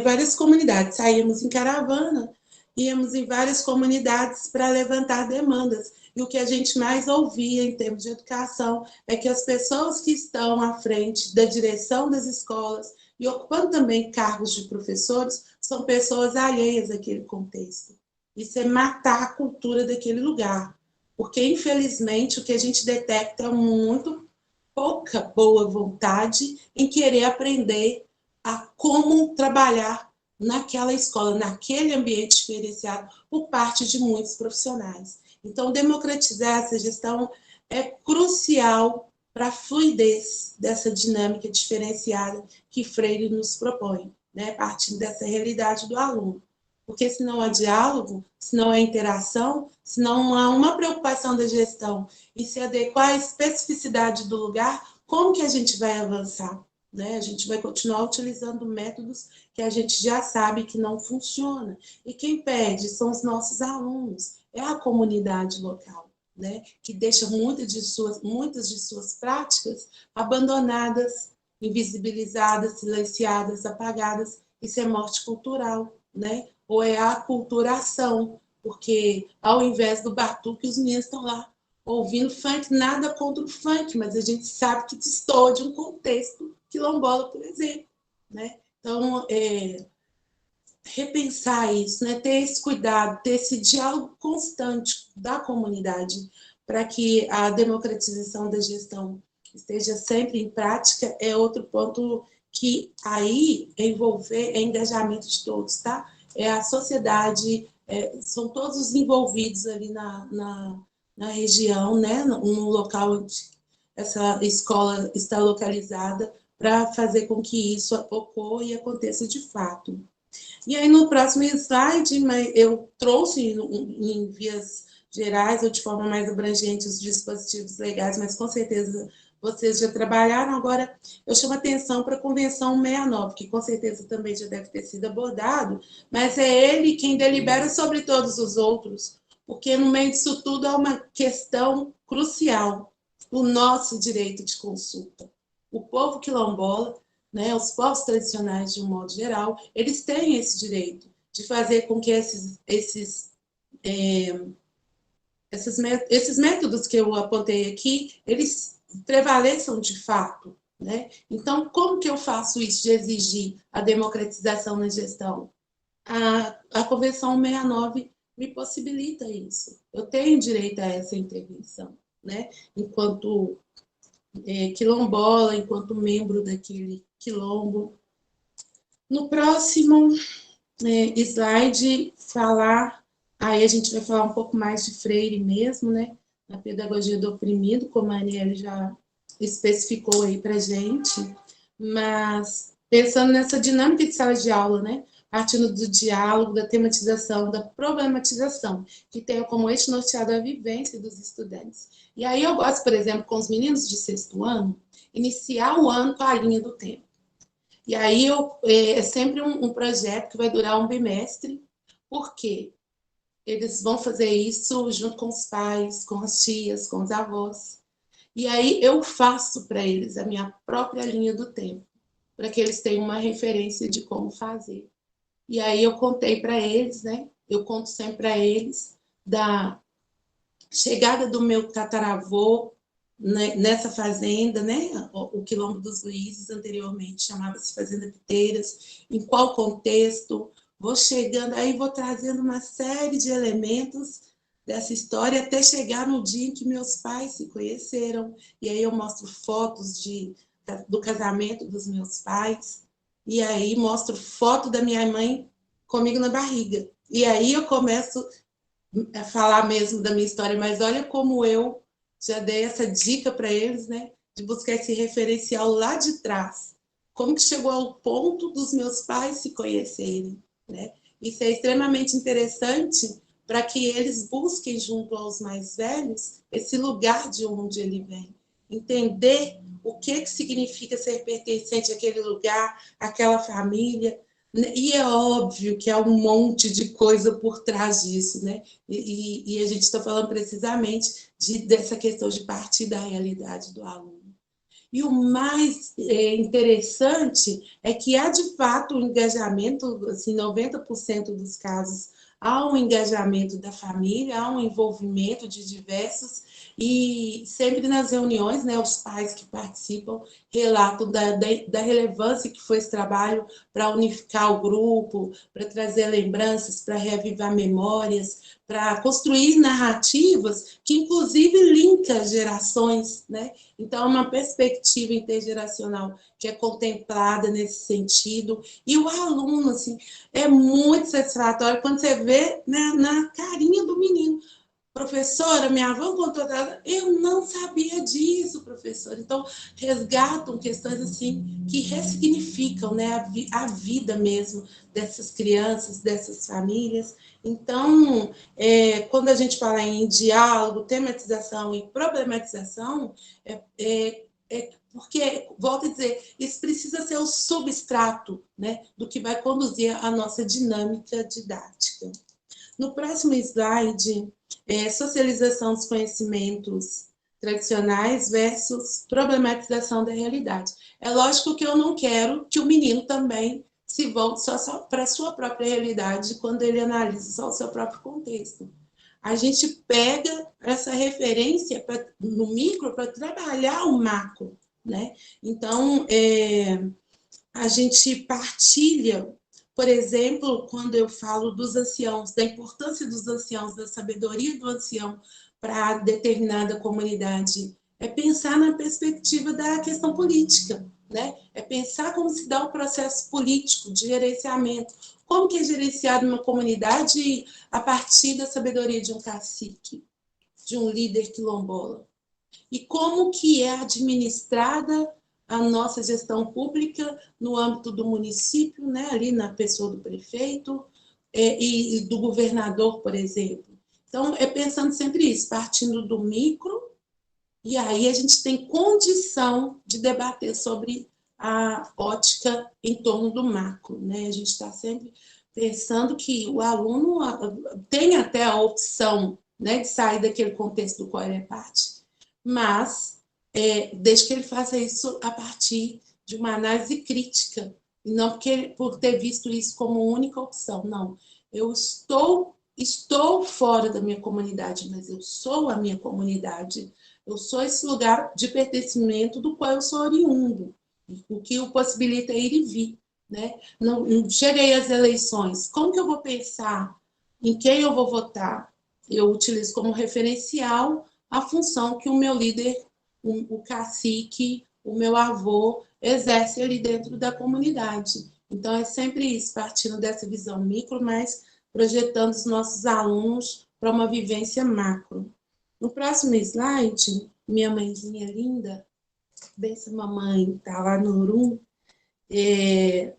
várias comunidades, saíamos em caravana, íamos em várias comunidades para levantar demandas, e o que a gente mais ouvia em termos de educação é que as pessoas que estão à frente da direção das escolas e ocupando também cargos de professores são pessoas alheias àquele contexto. Isso é matar a cultura daquele lugar, porque infelizmente o que a gente detecta é muito pouca boa vontade em querer aprender a como trabalhar naquela escola, naquele ambiente diferenciado por parte de muitos profissionais. Então, democratizar essa gestão é crucial para a fluidez dessa dinâmica diferenciada que Freire nos propõe, né, partindo dessa realidade do aluno. Porque se não há diálogo, se não há interação, se não há uma preocupação da gestão e se adequar à especificidade do lugar, como que a gente vai avançar? Né? A gente vai continuar utilizando métodos que a gente já sabe que não funciona. E quem perde são os nossos alunos, é a comunidade local, né? Que deixa muitas de suas práticas abandonadas, invisibilizadas, silenciadas, apagadas. Isso é morte cultural, né? Ou é a aculturação, porque ao invés do batuque, os meninos estão lá ouvindo funk, nada contra o funk, mas a gente sabe que destoa de um contexto quilombola, por exemplo, né? Então, repensar isso, né? Ter esse cuidado, ter esse diálogo constante da comunidade para que a democratização da gestão esteja sempre em prática é outro ponto que aí é engajamento de todos, tá? É a sociedade, são todos os envolvidos ali na região, né? No local onde essa escola está localizada, para fazer com que isso ocorra e aconteça de fato. E aí, no próximo slide, eu trouxe em vias gerais ou de forma mais abrangente os dispositivos legais, mas com certeza vocês já trabalharam. Agora, eu chamo atenção para a Convenção 69, que com certeza também já deve ter sido abordado, mas é ele quem delibera sobre todos os outros, porque no meio disso tudo há uma questão crucial, o nosso direito de consulta. O povo quilombola, né, os povos tradicionais, de um modo geral, eles têm esse direito de fazer com que esses métodos que eu apontei aqui, eles prevaleçam de fato. Né? Então, como que eu faço isso de exigir a democratização na gestão? A Convenção 69 me possibilita isso. Eu tenho direito a essa intervenção, né? Enquanto quilombola, enquanto membro daquele quilombo. No próximo slide, aí a gente vai falar um pouco mais de Freire mesmo, né? Na pedagogia do oprimido, como a Aniele já especificou aí para a gente, mas pensando nessa dinâmica de sala de aula, né? Partindo do diálogo, da tematização, da problematização, que tenha como eixo norteado a vivência dos estudantes. E aí eu gosto, por exemplo, com os meninos de 6º ano, iniciar o ano com a linha do tempo. E aí é sempre um projeto que vai durar um bimestre, porque eles vão fazer isso junto com os pais, com as tias, com os avós. E aí eu faço para eles a minha própria linha do tempo, para que eles tenham uma referência de como fazer. E aí eu contei para eles, né? Eu conto sempre para eles da chegada do meu tataravô nessa fazenda, né? O Quilombo dos Luizes, anteriormente chamava-se Fazenda Piteiras, em qual contexto, vou chegando, aí vou trazendo uma série de elementos dessa história até chegar no dia em que meus pais se conheceram. E aí eu mostro fotos do casamento dos meus pais, e aí mostro foto da minha mãe comigo na barriga. E aí eu começo a falar mesmo da minha história, mas olha como eu já dei essa dica para eles, né? De buscar esse referencial lá de trás. Como que chegou ao ponto dos meus pais se conhecerem, né? Isso é extremamente interessante para que eles busquem junto aos mais velhos esse lugar de onde ele vem. Entender o que significa ser pertencente àquele lugar, àquela família. E é óbvio que há um monte de coisa por trás disso, né? E a gente está falando precisamente dessa questão de partir da realidade do aluno. E o mais interessante é que há, de fato, um engajamento, assim, 90% dos casos, há um engajamento da família, há um envolvimento de diversos, e sempre nas reuniões, né, os pais que participam relatam da relevância que foi esse trabalho para unificar o grupo, para trazer lembranças, para reavivar memórias, para construir narrativas que, inclusive, linka gerações, né? Então, é uma perspectiva intergeracional que é contemplada nesse sentido. E o aluno, assim, é muito satisfatório quando você vê, né, na carinha do menino. Professora, minha avó contou dela, eu não sabia disso, professora. Então, resgatam questões assim que ressignificam, né, a vida mesmo dessas crianças, dessas famílias. Então, quando a gente fala em diálogo, tematização e problematização, porque, volto a dizer, isso precisa ser o substrato, né, do que vai conduzir a nossa dinâmica didática. No próximo slide, socialização dos conhecimentos tradicionais versus problematização da realidade. É lógico que eu não quero que o menino também se volte só para a sua própria realidade quando ele analisa só o seu próprio contexto. A gente pega essa referência no micro para trabalhar o macro, né? Então, a gente partilha, por exemplo, quando eu falo dos anciãos, da importância dos anciãos, da sabedoria do ancião para determinada comunidade, é pensar na perspectiva da questão política, né? É pensar como se dá o processo político de gerenciamento, como que é gerenciado uma comunidade a partir da sabedoria de um cacique, de um líder quilombola, e como que é administrada a nossa gestão pública no âmbito do município, né, ali na pessoa do prefeito e do governador, por exemplo. Então, é pensando sempre isso, partindo do micro, e aí a gente tem condição de debater sobre a ótica em torno do macro, né? A gente está sempre pensando que o aluno tem até a opção, né, de sair daquele contexto do qual ele é parte, mas desde que ele faça isso a partir de uma análise crítica, e não por ter visto isso como única opção, não. Eu estou fora da minha comunidade, mas eu sou a minha comunidade, eu sou esse lugar de pertencimento do qual eu sou oriundo, o que o possibilita ir e vir, né? Não cheguei às eleições, como que eu vou pensar em quem eu vou votar? Eu utilizo como referencial a função que o meu líder, o cacique, o meu avô, exerce ali dentro da comunidade. Então, é sempre isso, partindo dessa visão micro, mas projetando os nossos alunos para uma vivência macro. No próximo slide, minha mãezinha linda, benção mamãe, está lá no Urum,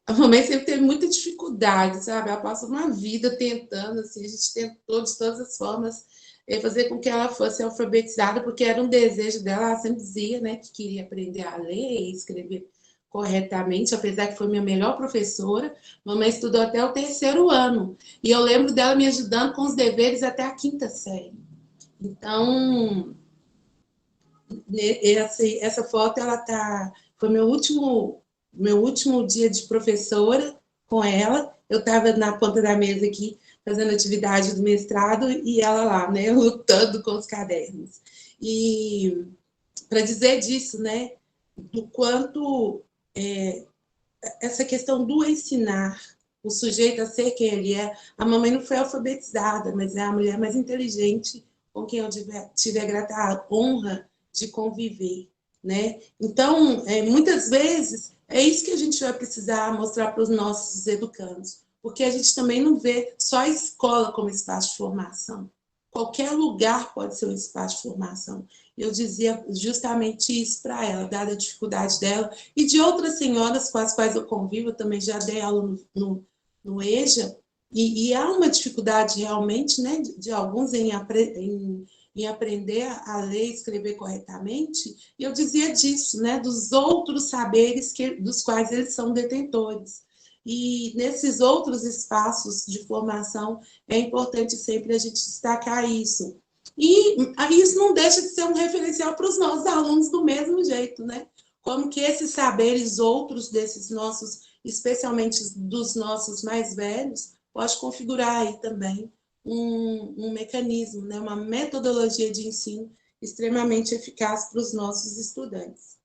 a mamãe sempre teve muita dificuldade, sabe? Ela passou uma vida tentando, assim, a gente tentou de todas as formas fazer com que ela fosse alfabetizada, porque era um desejo dela, ela sempre dizia, né, que queria aprender a ler e escrever corretamente, apesar que foi minha melhor professora. Mamãe estudou até o 3º ano, e eu lembro dela me ajudando com os deveres até a 5ª série. Então, essa foto, foi meu último dia de professora com ela. Eu estava na ponta da mesa aqui, fazendo atividade do mestrado, e ela lá, né, lutando com os cadernos. E para dizer disso, né, do quanto essa questão do ensinar, o sujeito a ser quem ele é. A mamãe não foi alfabetizada, mas é a mulher mais inteligente com quem eu tive a grata honra de conviver, né? Então, muitas vezes, é isso que a gente vai precisar mostrar para os nossos educandos, porque a gente também não vê só a escola como espaço de formação. Qualquer lugar pode ser um espaço de formação. Eu dizia justamente isso para ela, dada a dificuldade dela, e de outras senhoras com as quais eu convivo, eu também já dei aula no EJA, e há uma dificuldade realmente, né, de alguns em aprender a ler e escrever corretamente, e eu dizia disso, né, dos outros saberes dos quais eles são detentores. E nesses outros espaços de formação, é importante sempre a gente destacar isso. E isso não deixa de ser um referencial para os nossos alunos do mesmo jeito, né? Como que esses saberes outros desses nossos, especialmente dos nossos mais velhos, pode configurar aí também um mecanismo, né? Uma metodologia de ensino extremamente eficaz para os nossos estudantes.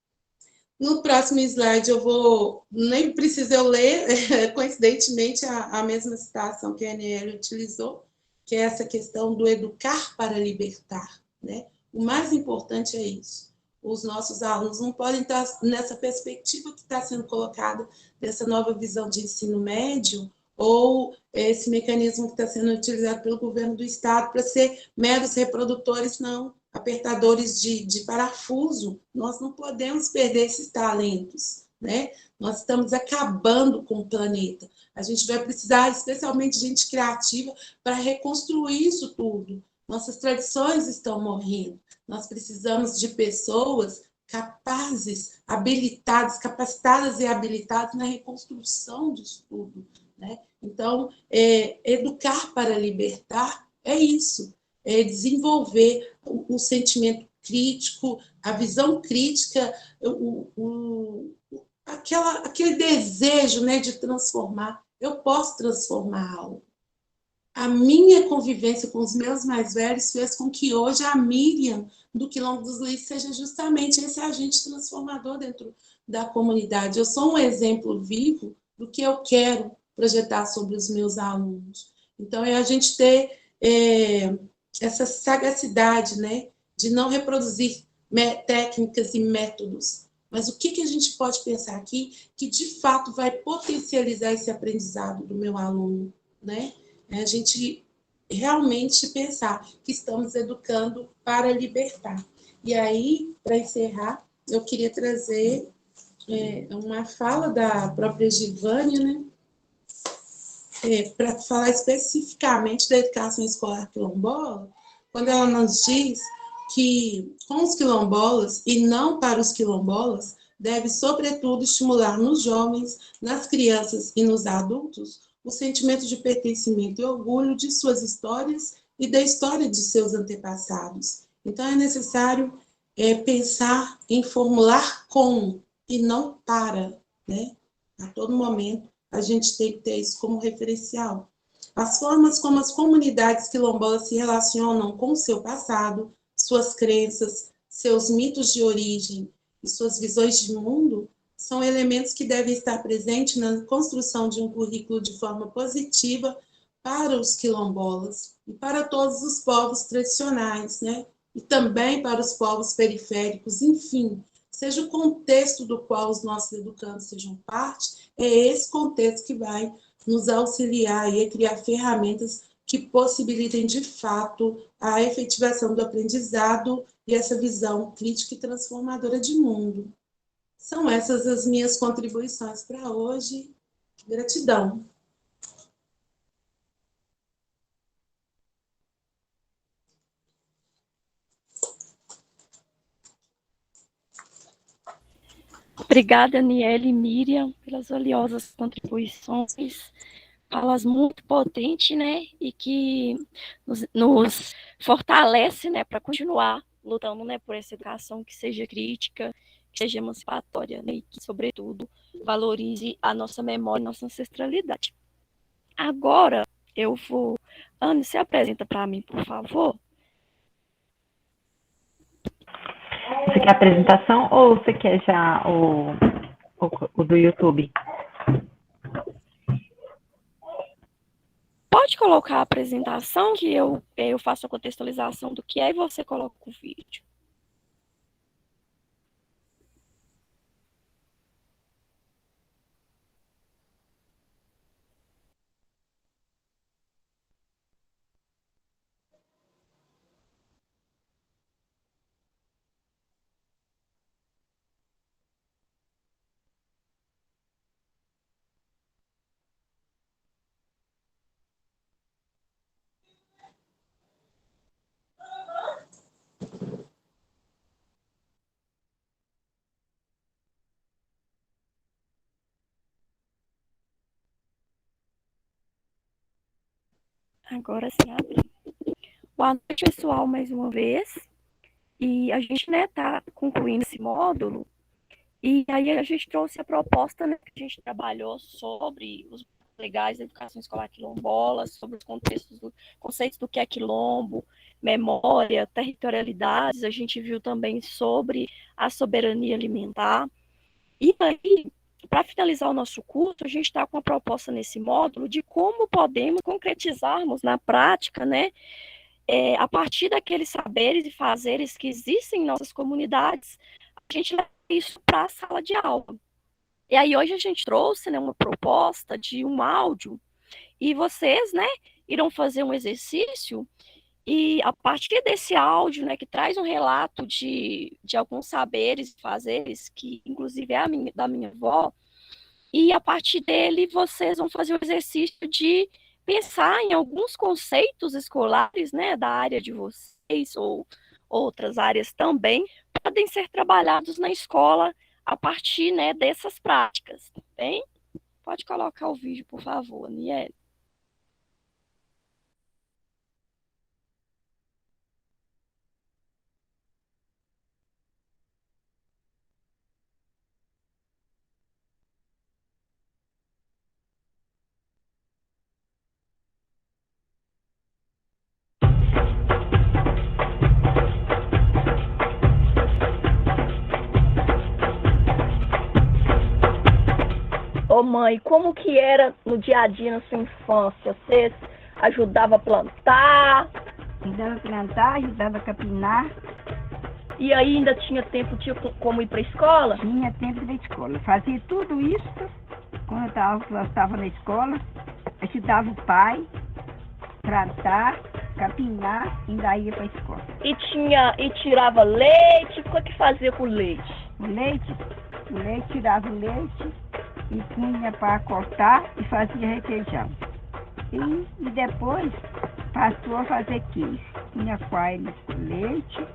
No próximo slide eu vou, nem preciso eu ler, coincidentemente, a mesma citação que a Aniele utilizou, que é essa questão do educar para libertar, né? O mais importante é isso. Os nossos alunos não podem estar nessa perspectiva que está sendo colocada, dessa nova visão de ensino médio, ou esse mecanismo que está sendo utilizado pelo governo do Estado para ser meros reprodutores, não, apertadores de parafuso. Nós não podemos perder esses talentos, né? Nós estamos acabando com o planeta. A gente vai precisar, especialmente, de gente criativa para reconstruir isso tudo. Nossas tradições estão morrendo. Nós precisamos de pessoas capazes, habilitadas, capacitadas e habilitadas na reconstrução disso tudo, né? Então, educar para libertar é isso, é desenvolver o sentimento crítico, a visão crítica, aquele desejo, né, de transformar. Eu posso transformar algo. A minha convivência com os meus mais velhos fez com que hoje a Miriam do Quilombo dos Leis seja justamente esse agente transformador dentro da comunidade. Eu sou um exemplo vivo do que eu quero projetar sobre os meus alunos. Então, é a gente ter essa sagacidade, né, de não reproduzir técnicas e métodos, mas o que a gente pode pensar aqui que, de fato, vai potencializar esse aprendizado do meu aluno, né? É a gente realmente pensar que estamos educando para libertar. E aí, para encerrar, eu queria trazer uma fala da própria Givânia, né? Para falar especificamente da educação escolar quilombola, quando ela nos diz que, com os quilombolas e não para os quilombolas, deve, sobretudo, estimular nos jovens, nas crianças e nos adultos o sentimento de pertencimento e orgulho de suas histórias e da história de seus antepassados. Então, é necessário pensar em formular com e não para, né? A todo momento, a gente tem que ter isso como referencial. As formas como as comunidades quilombolas se relacionam com o seu passado, suas crenças, seus mitos de origem e suas visões de mundo são elementos que devem estar presentes na construção de um currículo de forma positiva para os quilombolas e para todos os povos tradicionais, né? E também para os povos periféricos, enfim, seja o contexto do qual os nossos educandos sejam parte, é esse contexto que vai nos auxiliar a criar ferramentas que possibilitem, de fato, a efetivação do aprendizado e essa visão crítica e transformadora de mundo. São essas as minhas contribuições para hoje. Gratidão. Obrigada, Aniele e Miriam, pelas valiosas contribuições, falas muito potentes, né, e que nos fortalece, né, para continuar lutando, né, por essa educação que seja crítica, que seja emancipatória, né, e que, sobretudo, valorize a nossa memória e nossa ancestralidade. Agora, eu vou... Ana, se apresenta para mim, por favor. Você quer a apresentação ou você quer já o do YouTube? pode colocar a apresentação que eu faço a contextualização do que é e você coloca o vídeo. Agora sim, abri. Boa noite, pessoal, mais uma vez. E a gente, né, tá concluindo esse módulo. E aí a gente trouxe a proposta, né, que a gente trabalhou sobre os legais da educação escolar quilombola, sobre os conceitos do que é quilombo, memória, territorialidades. A gente viu também sobre a soberania alimentar. E aí, para finalizar o nosso curso, a gente está com a proposta nesse módulo de como podemos concretizarmos na prática, né, a partir daqueles saberes e fazeres que existem em nossas comunidades, a gente leva isso para a sala de aula. E aí hoje a gente trouxe, né, uma proposta de um áudio e vocês, né, irão fazer um exercício e a partir desse áudio, né, que traz um relato de alguns saberes e fazeres, que inclusive é da minha avó, e a partir dele vocês vão fazer o exercício de pensar em alguns conceitos escolares, né, da área de vocês ou outras áreas também, podem ser trabalhados na escola a partir, né, dessas práticas, tá bem? Pode colocar o vídeo, por favor, Aniele. Ô mãe, como que era no dia a dia na sua infância? Você ajudava a plantar? Ajudava a plantar, ajudava a capinar. E aí ainda tinha tempo, tinha como ir para a escola? Tinha tempo da escola. Fazia tudo isso quando eu estava na escola. Ajudava o pai, plantar, capinar e ainda ia para a escola. E tirava leite? O que fazia com o leite? O leite, tirava o leite e punha para cortar e fazia requeijão. E depois passou a fazer queijo. Punha coalho com leite,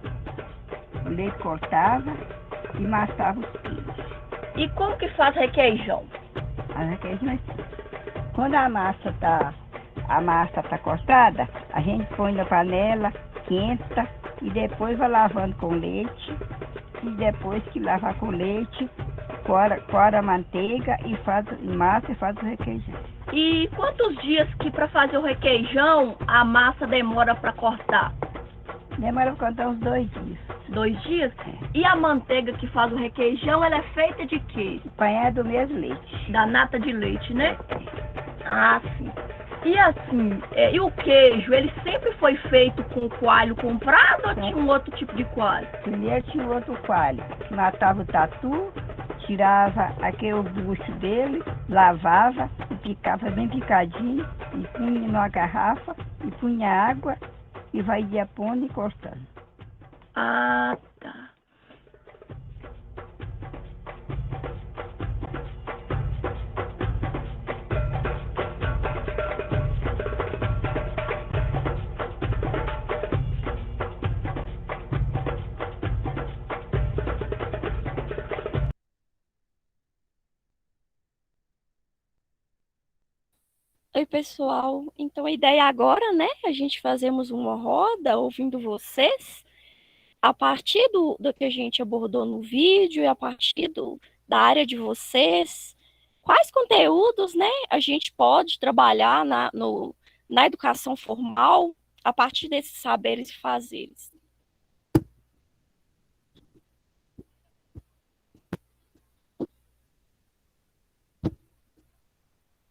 o leite cortava e amassava os queijos. E como que faz requeijão? A requeijão é assim. Quando a massa tá cortada, a gente põe na panela, quenta e depois vai lavando com leite. E depois que lavar com leite, coa a manteiga e massa e faz o requeijão. E quantos dias que para fazer o requeijão a massa demora para cortar? Demora para cortar uns 2 dias. 2 dias? E a manteiga que faz o requeijão, ela é feita de quê? Apanhada do mesmo leite. Da nata de leite, né? Ah, sim. E assim, e o queijo, ele sempre foi feito com coalho comprado ou tinha um outro tipo de coalho? Primeiro tinha outro coalho. Matava o tatu, tirava aquele bucho dele, lavava e picava bem picadinho e punha numa garrafa e punha água e vai pondo e cortando. Ah, tá. Oi, pessoal. Então, a ideia agora, né, a gente fazemos uma roda ouvindo vocês, a partir do que a gente abordou no vídeo e a partir da área de vocês, quais conteúdos, né, a gente pode trabalhar na educação formal a partir desses saberes e fazeres.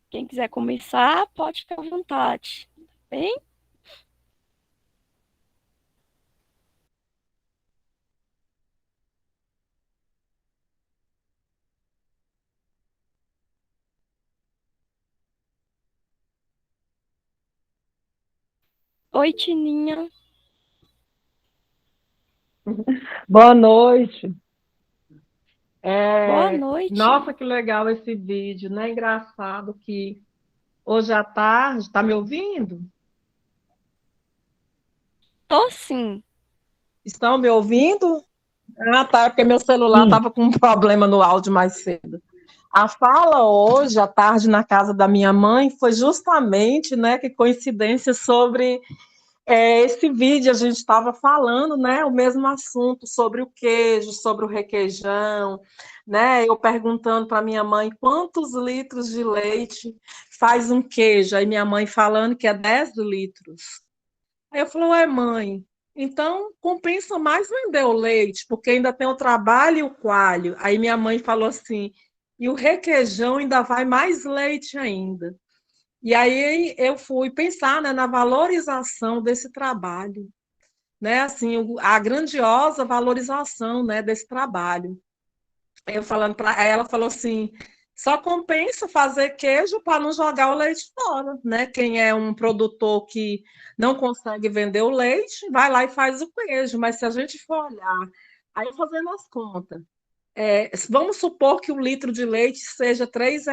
Quem quiser começar, pode ficar à vontade. Tá bem? Oi, Tininha. Boa noite. Boa noite. Nossa, que legal esse vídeo, né? Engraçado que hoje à tarde, tá me ouvindo? Tô sim. Estão me ouvindo? Ah, tá, é porque meu celular Sim. estava com um problema no áudio mais cedo. A fala hoje à tarde na casa da minha mãe foi justamente, né, que coincidência sobre esse vídeo a gente estava falando, né, o mesmo assunto sobre o queijo, sobre o requeijão, né? Eu perguntando para minha mãe quantos litros de leite faz um queijo, aí minha mãe falando que é 10 litros. Aí eu falei, ué, mãe, então compensa mais vender o leite, porque ainda tem o trabalho e o coalho. Aí minha mãe falou assim, e o requeijão ainda vai mais leite ainda. E aí eu fui pensar, né, na valorização desse trabalho, né, assim, a grandiosa valorização, né, desse trabalho. Eu falando para ela, falou assim, só compensa fazer queijo para não jogar o leite fora, né? Quem é um produtor que não consegue vender o leite, vai lá e faz o queijo. Mas se a gente for olhar, aí fazendo as contas, vamos supor que o litro de leite seja R$ 3.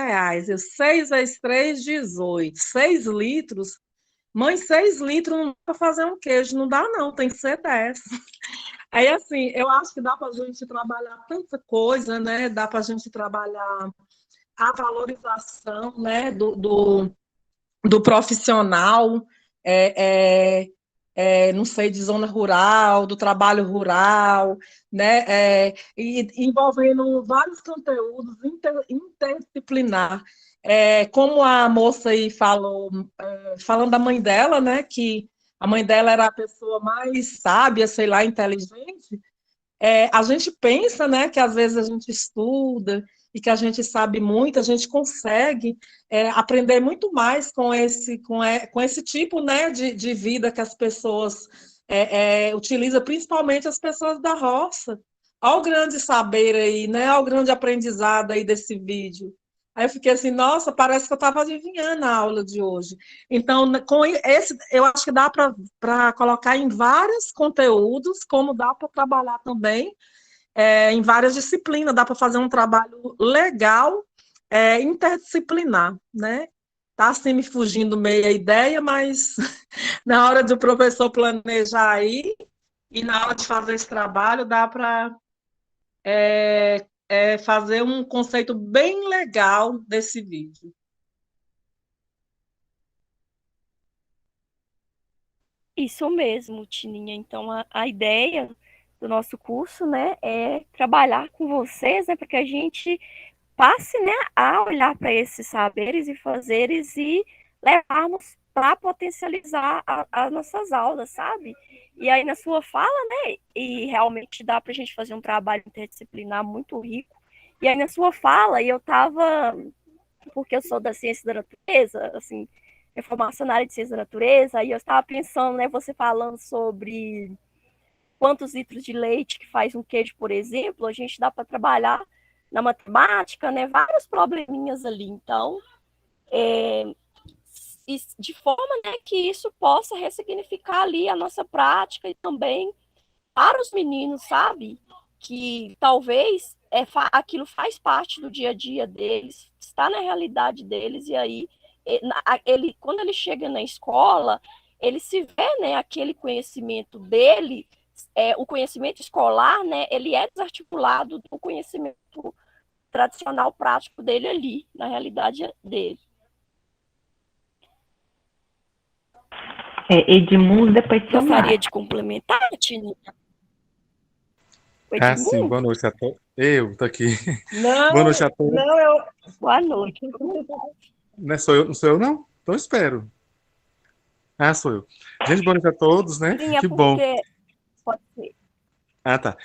6 vezes 3, 18. 6 litros. Mãe, 6 litros não dá para fazer um queijo. Não dá, não, tem que ser 10. Aí, assim, eu acho que dá para a gente trabalhar tanta coisa, né? Dá para a gente trabalhar a valorização, né? Do profissional, é, não sei, de zona rural, do trabalho rural, né? E envolvendo vários conteúdos interdisciplinar. Como a moça aí falou, falando da mãe dela, né? Que a mãe dela era a pessoa mais sábia, sei lá, inteligente. A gente pensa, né, que às vezes a gente estuda e que a gente sabe muito, a gente consegue aprender muito mais com esse tipo, né, de vida que as pessoas utilizam, principalmente as pessoas da roça. Olha o grande saber aí, né? Olha o grande aprendizado aí desse vídeo. Aí eu fiquei assim, nossa, parece que eu estava adivinhando a aula de hoje. Então, com esse, eu acho que dá para colocar em vários conteúdos, como dá para trabalhar também em várias disciplinas, dá para fazer um trabalho legal, interdisciplinar, né? Tá assim me fugindo meio a ideia, mas na hora do professor planejar aí e na hora de fazer esse trabalho, dá para fazer um conceito bem legal desse vídeo. Isso mesmo, Tininha. Então, a ideia do nosso curso, né, é trabalhar com vocês, né, para que a gente passe, né, a olhar para esses saberes e fazeres e levarmos para potencializar as nossas aulas, sabe? E aí, na sua fala, né, e realmente dá para a gente fazer um trabalho interdisciplinar muito rico. E aí, na sua fala, eu estava, porque eu sou da ciência da natureza, assim, minha formação na área de ciência da natureza, e eu estava pensando, né, você falando sobre quantos litros de leite que faz um queijo, por exemplo, a gente dá para trabalhar na matemática, né, vários probleminhas ali. Então, de forma, né, que isso possa ressignificar ali a nossa prática e também para os meninos, sabe? Que talvez aquilo faz parte do dia a dia deles, está na realidade deles, e aí ele, quando ele chega na escola, ele se vê, né, aquele conhecimento dele, o conhecimento escolar, né, ele é desarticulado do conhecimento tradicional prático dele ali, na realidade dele. Edmundo, depois seu Gostaria Marco. de complementar, Tininha? O Sim, boa Edmundo? noite a todos. Eu tô aqui. Boa noite Não, a todos. não, eu. Boa noite. Não sou eu, não sou eu, não? Então espero. Sou eu. Gente, boa noite a todos, né? Sim, é Que bom. porque pode ser. Ah, tá.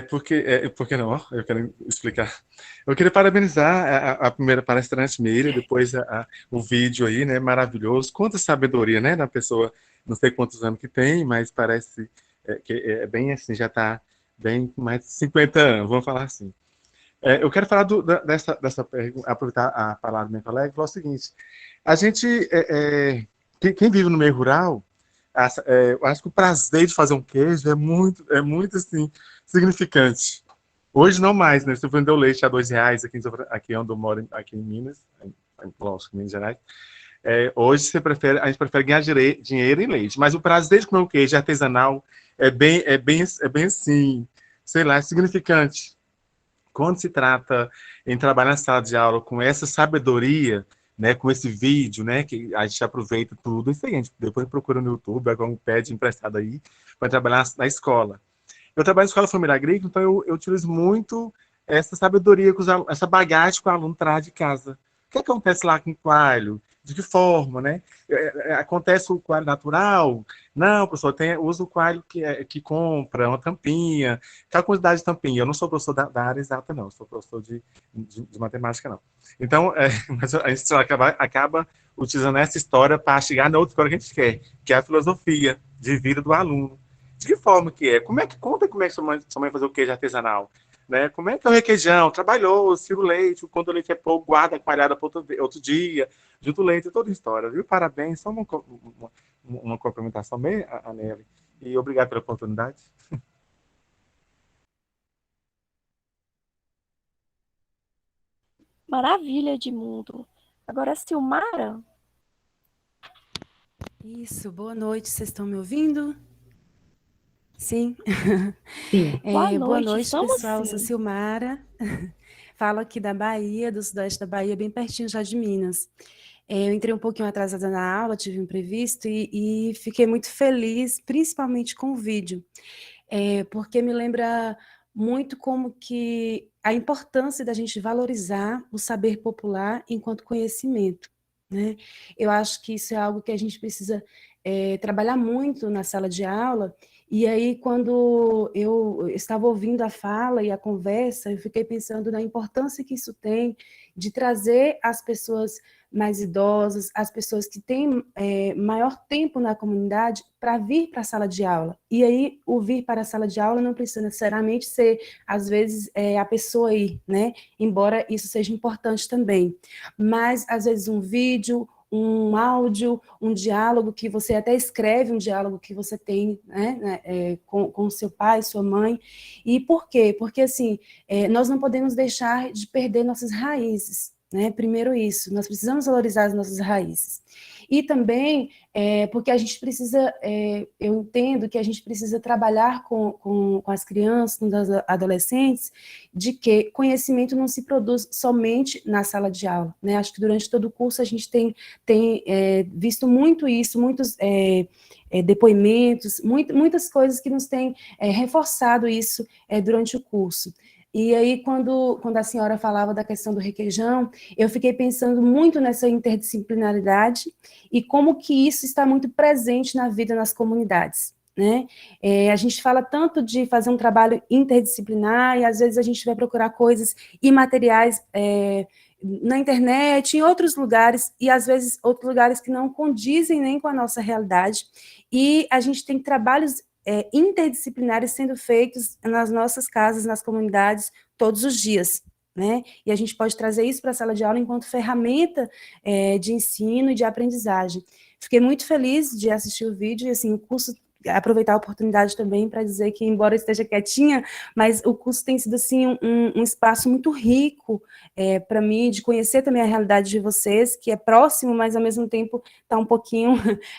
Porque não? Ó, eu quero explicar. Eu queria parabenizar a primeira palestrante Meire, depois o vídeo aí, né? Maravilhoso. Quanta sabedoria, né? Da pessoa, não sei quantos anos que tem, mas parece que é bem assim, já está bem com mais de 50 anos, vamos falar assim. Eu quero falar dessa pergunta, aproveitar a palavra do meu colega e falar o seguinte: a gente, quem vive no meio rural, eu acho que o prazer de fazer um queijo é muito assim, significante. Hoje não mais, né? Você vendeu leite a R$ 2 aqui onde eu moro, aqui em Minas, lógico, em Minas Gerais. Hoje a gente prefere ganhar dinheiro em leite, mas o prazer de comer um queijo artesanal é bem assim, sei lá, é significante. Quando se trata em trabalhar na sala de aula com essa sabedoria, né, com esse vídeo, né, que a gente aproveita tudo, isso aí, a gente depois procura no YouTube, algum pede emprestado aí, para trabalhar na escola. Eu trabalho na escola família agrícola, então eu utilizo muito essa sabedoria, essa bagagem que o aluno traz de casa. O que acontece lá com o coalho? De que forma, né? Acontece o coalho natural? Não, professor, usa o coalho que compra, uma tampinha. Qual a quantidade de tampinha? Eu não sou professor da área exata, não. Eu sou professor de matemática, não. Então, mas a gente acaba utilizando essa história para chegar na outra história que a gente quer, que é a filosofia de vida do aluno. De que forma que é? Conta como é que sua mãe fazia o queijo artesanal? Né? Como é que é o requeijão? Trabalhou, tira o leite, quando o leite é pouco, guarda a coalhada para outro dia, junto o leite, toda a história, viu? Parabéns, só uma complementação meio, a Nelly. E obrigado pela oportunidade. Maravilha, Edmundo. Agora, Silmara, Isso, boa noite, vocês estão me ouvindo? Sim. Sim. boa Boa noite. noite, Estamos pessoal. Eu sou sim. Silmara. Falo aqui da Bahia, do sudeste da Bahia, bem pertinho já de Minas. Eu entrei um pouquinho atrasada na aula, tive um imprevisto e fiquei muito feliz, principalmente com o vídeo, porque me lembra muito como que a importância da gente valorizar o saber popular enquanto conhecimento, né? Eu acho que isso é algo que a gente precisa trabalhar muito na sala de aula. E aí, quando eu estava ouvindo a fala e a conversa, eu fiquei pensando na importância que isso tem de trazer as pessoas mais idosas, as pessoas que têm maior tempo na comunidade para vir para a sala de aula. E aí, o vir para a sala de aula não precisa necessariamente ser, às vezes, a pessoa ir, né? Embora isso seja importante também. Mas, às vezes, um vídeo, um áudio, um diálogo que você até escreve, um diálogo que você tem, né, com seu pai, sua mãe. E por quê? Porque, assim, nós não podemos deixar de perder nossas raízes, né? Primeiro isso, nós precisamos valorizar as nossas raízes. E também porque a gente precisa, eu entendo que a gente precisa trabalhar com as crianças, com os adolescentes, de que conhecimento não se produz somente na sala de aula, né? Acho que durante todo o curso a gente tem visto muito isso, muitos depoimentos, muitas coisas que nos têm reforçado isso durante o curso. E aí, quando a senhora falava da questão do requeijão, eu fiquei pensando muito nessa interdisciplinaridade e como que isso está muito presente na vida nas comunidades, né? A gente fala tanto de fazer um trabalho interdisciplinar e às vezes a gente vai procurar coisas imateriais na internet, em outros lugares, e às vezes outros lugares que não condizem nem com a nossa realidade, e a gente tem trabalhos interdisciplinares sendo feitos nas nossas casas, nas comunidades, todos os dias, né? E a gente pode trazer isso para a sala de aula enquanto ferramenta de ensino e de aprendizagem. Fiquei muito feliz de assistir o vídeo, e assim, o curso, aproveitar a oportunidade também para dizer que, embora eu esteja quietinha, mas o curso tem sido, assim, um espaço muito rico para mim, de conhecer também a realidade de vocês, que é próximo, mas ao mesmo tempo está um pouquinho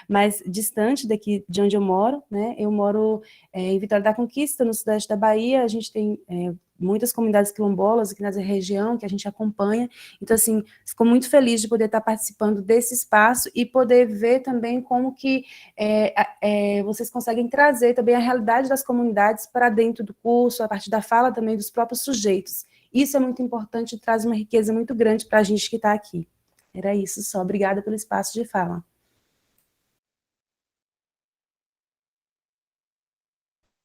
mais distante daqui de onde eu moro, né? Eu moro em Vitória da Conquista, no sudeste da Bahia. A gente tem muitas comunidades quilombolas aqui nessa região que a gente acompanha. Então, assim, fico muito feliz de poder estar participando desse espaço e poder ver também como que vocês conseguem trazer também a realidade das comunidades para dentro do curso, a partir da fala também dos próprios sujeitos. Isso é muito importante e traz uma riqueza muito grande para a gente que está aqui. Era isso só. Obrigada pelo espaço de fala.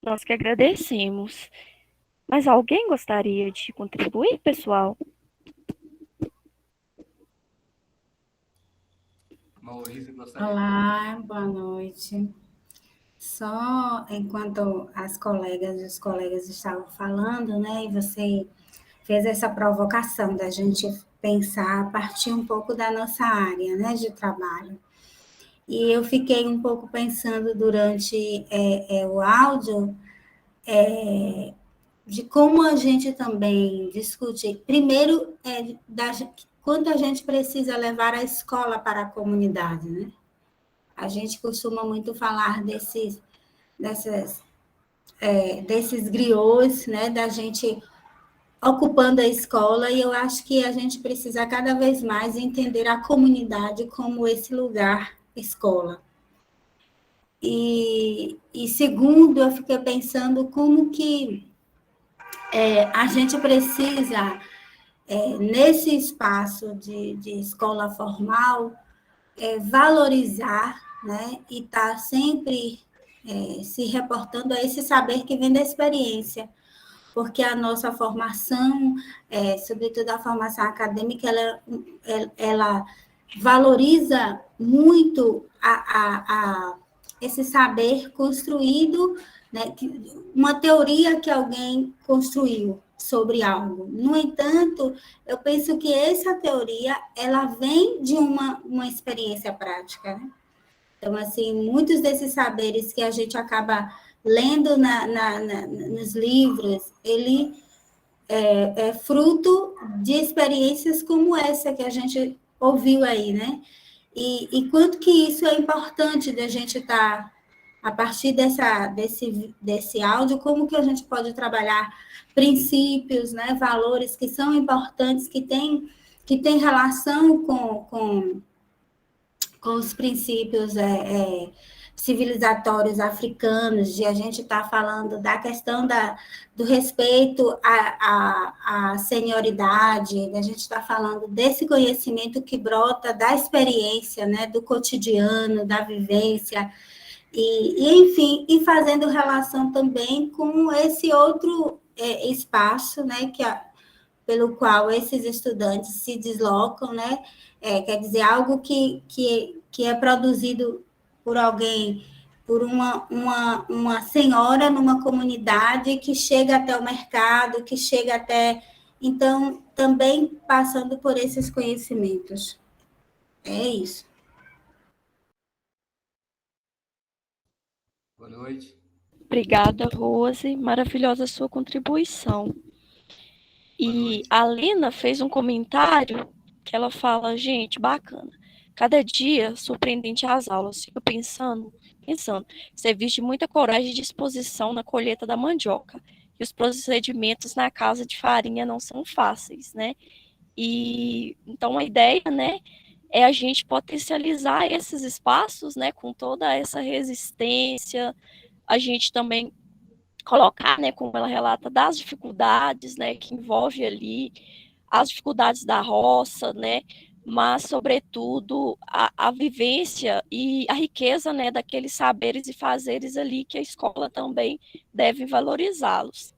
Nós que agradecemos. Mas alguém gostaria de contribuir, pessoal? Maurício, gostaria. Olá, boa noite. Só enquanto as colegas e os colegas estavam falando, né, e você fez essa provocação da gente pensar a partir um pouco da nossa área, né, de trabalho. E eu fiquei um pouco pensando durante o áudio de como a gente também discute, primeiro, quanto a gente precisa levar a escola para a comunidade, né? A gente costuma muito falar desses griots, né, da gente ocupando a escola, e eu acho que a gente precisa cada vez mais entender a comunidade como esse lugar escola. E segundo, eu fiquei pensando como que a gente precisa, nesse espaço de escola formal, valorizar, né, e estar sempre se reportando a esse saber que vem da experiência, porque a nossa formação, sobretudo a formação acadêmica, ela valoriza muito esse saber construído, né, uma teoria que alguém construiu sobre algo. No entanto, eu penso que essa teoria, ela vem de uma experiência prática, né? Então, assim, muitos desses saberes que a gente acaba lendo nos livros, ele é fruto de experiências como essa que a gente ouviu aí, né? E quanto que isso é importante da gente estar, a partir desse áudio, como que a gente pode trabalhar princípios, né, valores que são importantes, que tem relação com os princípios civilizatórios africanos, de a gente estar falando da questão do respeito à senioridade, a gente está falando desse conhecimento que brota da experiência, né, do cotidiano, da vivência, enfim, e fazendo relação também com esse outro espaço, né, pelo qual esses estudantes se deslocam, né, quer dizer, algo que é produzido por alguém, por uma senhora numa comunidade que chega até o mercado, que chega até... Então, também passando por esses conhecimentos. É isso. Boa noite. Obrigada, Rose. Maravilhosa a sua contribuição. E a Lina fez um comentário que ela fala, gente, bacana. Cada dia surpreendente as aulas. Fico pensando, serviço de muita coragem e disposição na colheita da mandioca. E os procedimentos na casa de farinha não são fáceis, né? E então a ideia, né, é a gente potencializar esses espaços, né, com toda essa resistência, a gente também colocar, né, como ela relata, das dificuldades, né, que envolve ali as dificuldades da roça, né, mas, sobretudo, a vivência e a riqueza, né, daqueles saberes e fazeres ali que a escola também deve valorizá-los.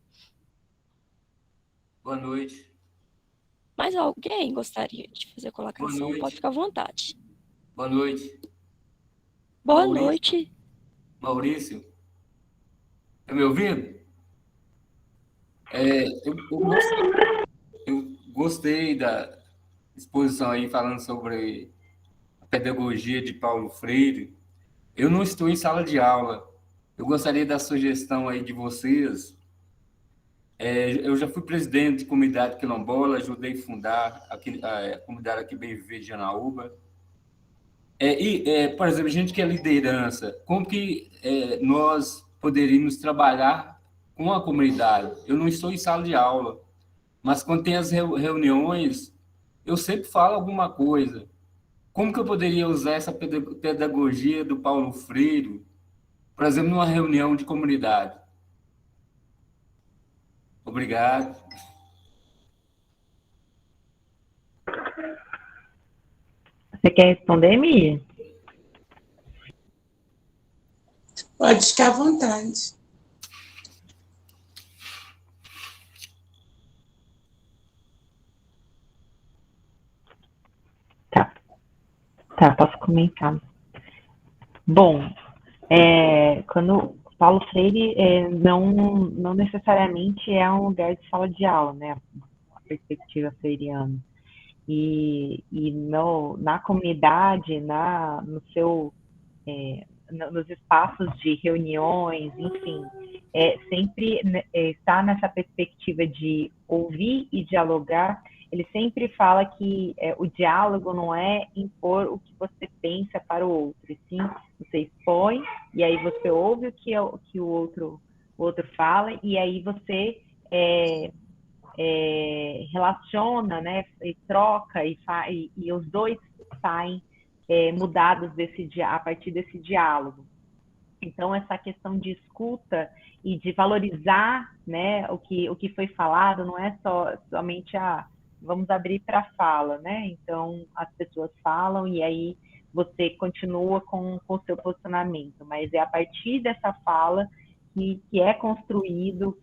Boa noite. Mais alguém gostaria de fazer colocação? Pode ficar à vontade. Boa noite. Boa noite. Maurício, está me ouvindo? Eu gostei da exposição aí, falando sobre a pedagogia de Paulo Freire. Eu não estou em sala de aula. Eu gostaria da sugestão aí de vocês. Eu já fui presidente de comunidade quilombola, ajudei a fundar a comunidade aqui Bem Viver de Janaúba. Por exemplo, a gente que é liderança, como que nós poderíamos trabalhar com a comunidade? Eu não estou em sala de aula, mas quando tem as reuniões, eu sempre falo alguma coisa. Como que eu poderia usar essa pedagogia do Paulo Freire, por exemplo, numa reunião de comunidade? Obrigado. Você quer responder, Mia? Pode ficar à vontade. Tá, posso comentar. Bom, quando Paulo Freire não necessariamente é um lugar de sala de aula, né? A perspectiva freiriana. E na comunidade, no seu, nos espaços de reuniões, enfim, sempre está nessa perspectiva de ouvir e dialogar. Ele sempre fala que o diálogo não é impor o que você pensa para o outro, e sim você expõe, e aí você ouve o que o outro fala, e aí você relaciona, né, e troca, e os dois saem mudados a partir desse diálogo. Então, essa questão de escuta e de valorizar, né, o que foi falado, não é somente vamos abrir para a fala, né? Então, as pessoas falam e aí você continua com o seu posicionamento, mas é a partir dessa fala que é construído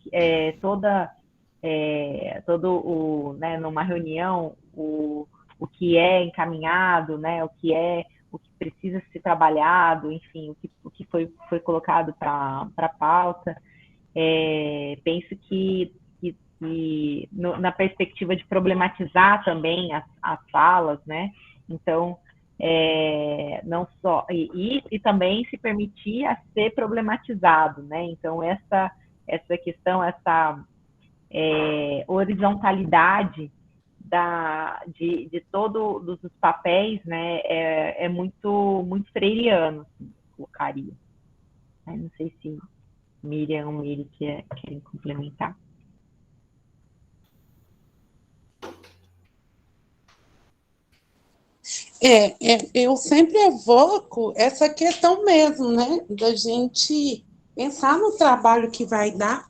né, numa reunião, o que é encaminhado, né, o que precisa ser trabalhado, enfim, o que foi colocado para a pauta. Penso que na perspectiva de problematizar também as falas, né? Então, não só e também se permitir a ser problematizado, né? Então, essa questão, essa horizontalidade de todos os papéis, né? É muito freiriano, colocaria. Não sei se Miriam ou Miri querem complementar. Eu sempre evoco essa questão mesmo, né, da gente pensar no trabalho que vai dar,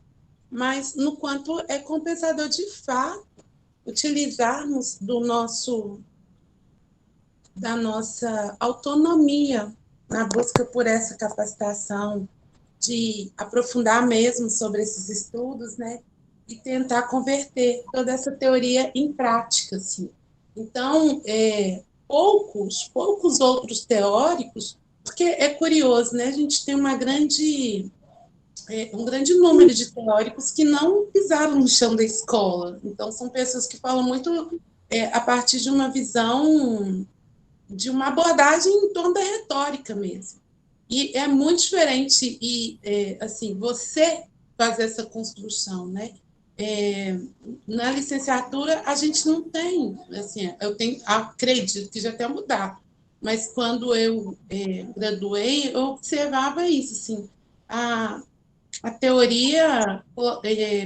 mas no quanto é compensador de fato utilizarmos da nossa autonomia na busca por essa capacitação, de aprofundar mesmo sobre esses estudos, né, e tentar converter toda essa teoria em prática, assim. Então, poucos outros teóricos, porque é curioso, né? A gente tem um grande número de teóricos que não pisaram no chão da escola. Então, são pessoas que falam muito a partir de uma visão, de uma abordagem em torno da retórica mesmo. E é muito diferente, assim, você fazer essa construção, né? Na licenciatura, a gente não tem, assim, acredito que já tenha mudado, mas quando eu graduei, eu observava isso, assim, a teoria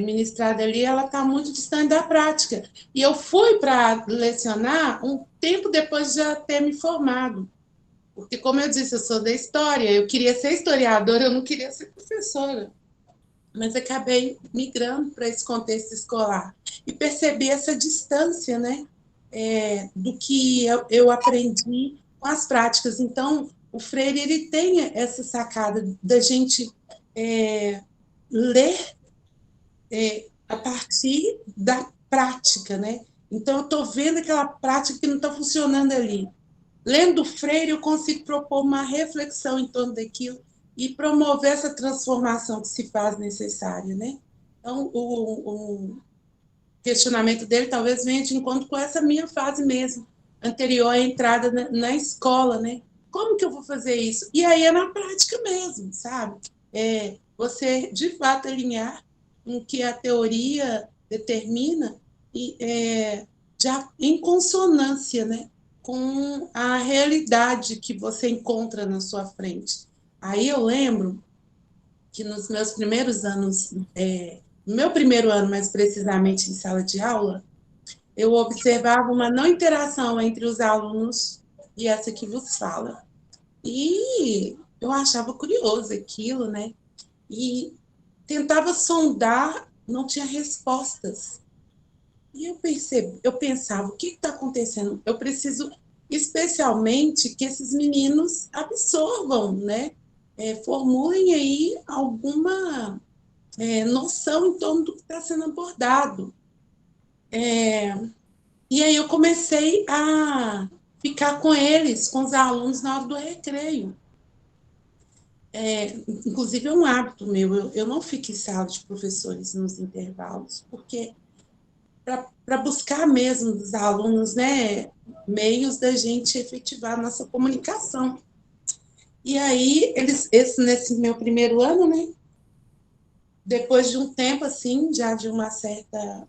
ministrada ali, ela está muito distante da prática. E eu fui para lecionar um tempo depois de já ter me formado, porque, como eu disse, eu sou da história, eu queria ser historiadora, eu não queria ser professora. Mas acabei migrando para esse contexto escolar e percebi essa distância, né, do que eu aprendi com as práticas. Então, o Freire ele tem essa sacada da gente ler a partir da prática, né? Então, eu estou vendo aquela prática que não está funcionando ali. Lendo Freire, eu consigo propor uma reflexão em torno daquilo e promover essa transformação que se faz necessária, né? Então, o questionamento dele talvez venha de encontro com essa minha fase mesmo, anterior à entrada na escola, né? Como que eu vou fazer isso? E aí é na prática mesmo, sabe? Você, de fato, alinhar com o que a teoria determina e já em consonância, né, com a realidade que você encontra na sua frente. Aí eu lembro que nos meus primeiros anos, no meu primeiro ano, mais precisamente em sala de aula, eu observava uma não interação entre os alunos e essa que vos fala. E eu achava curioso aquilo, né? E tentava sondar, não tinha respostas. E eu pensava, o que está acontecendo? Eu preciso, especialmente, que esses meninos absorvam, né? Formulem aí alguma noção em torno do que está sendo abordado. E aí eu comecei a ficar com eles, com os alunos, na hora do recreio. Inclusive, é um hábito meu. Eu não fico em sala de professores nos intervalos, porque para buscar mesmo dos alunos, né, meios da gente efetivar a nossa comunicação. E aí, nesse meu primeiro ano, né, depois de um tempo, assim, já de uma certa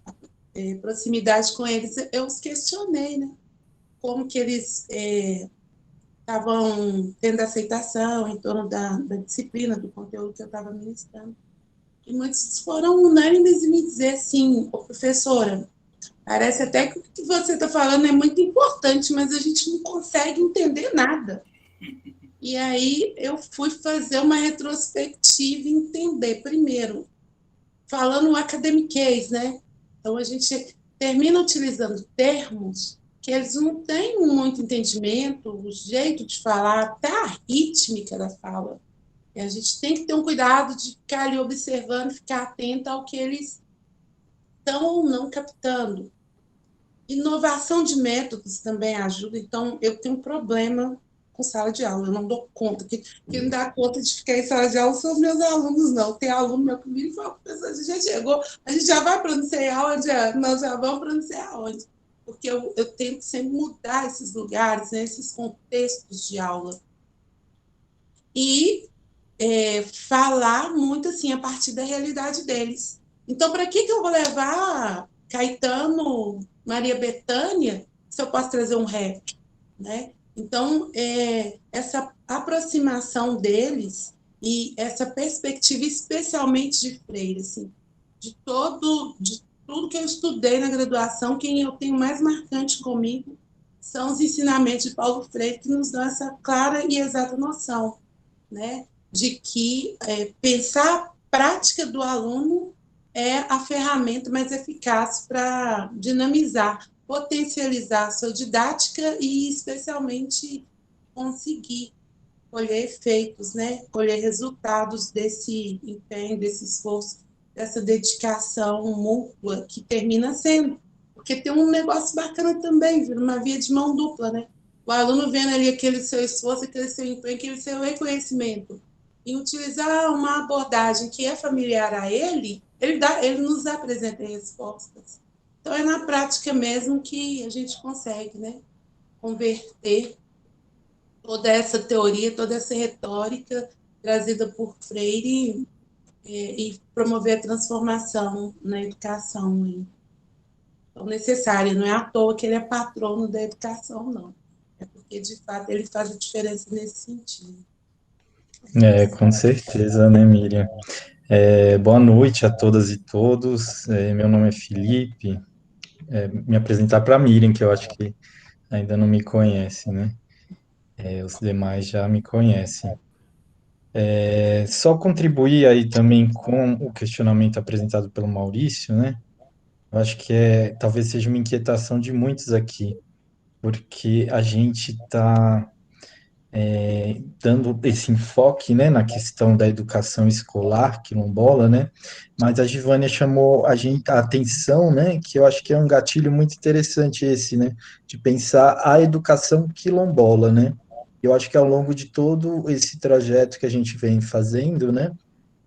proximidade com eles, eu os questionei, né, como que eles estavam tendo aceitação em torno da disciplina, do conteúdo que eu estava ministrando. E muitos foram unânimes em me dizer assim: professora, parece até que o que você está falando é muito importante, mas a gente não consegue entender nada. E aí eu fui fazer uma retrospectiva e entender, primeiro, falando o academiquez, né? Então a gente termina utilizando termos que eles não têm muito entendimento, o jeito de falar, até a rítmica da fala. E a gente tem que ter um cuidado de ficar ali observando, ficar atento ao que eles estão ou não captando. Inovação de métodos também ajuda. Então, eu tenho um problema com sala de aula, eu não dou conta. Quem não dá conta de ficar em sala de aula são os meus alunos, não. Tem aluno meu comigo e fala: professor, a gente já chegou, a gente já vai pronunciar aonde? Nós já vamos pronunciar aonde? Porque eu tento sempre mudar esses lugares, né, esses contextos de aula. E falar muito assim a partir da realidade deles. Então, para que eu vou levar Caetano, Maria Bethânia, se eu posso trazer um rap, né? Então, essa aproximação deles e essa perspectiva, especialmente de Freire, assim, de tudo que eu estudei na graduação, quem eu tenho mais marcante comigo são os ensinamentos de Paulo Freire, que nos dão essa clara e exata noção, né, de que pensar a prática do aluno é a ferramenta mais eficaz para dinamizar, potencializar a sua didática e, especialmente, conseguir colher efeitos, né? Colher resultados desse empenho, desse esforço, dessa dedicação mútua que termina sendo. Porque tem um negócio bacana também, uma via de mão dupla, né? O aluno vendo ali aquele seu esforço, aquele seu empenho, aquele seu reconhecimento, e utilizar uma abordagem que é familiar a ele, ele nos apresenta respostas. Então, é na prática mesmo que a gente consegue, né, converter toda essa teoria, toda essa retórica trazida por Freire e promover a transformação na educação. Então, necessária. Não é à toa que ele é patrono da educação, não. É porque, de fato, ele faz a diferença nesse sentido. Com certeza, né, Miriam? Boa noite a todas e todos. Meu nome é Felipe. Me apresentar para a Miriam, que eu acho que ainda não me conhece, né? Os demais já me conhecem. Só contribuir aí também com o questionamento apresentado pelo Maurício, né? Eu acho que talvez seja uma inquietação de muitos aqui, porque a gente está dando esse enfoque, né, na questão da educação escolar quilombola, né, mas a Givânia chamou a atenção, né, que eu acho que é um gatilho muito interessante esse, né, de pensar a educação quilombola, né. Eu acho que ao longo de todo esse trajeto que a gente vem fazendo, né,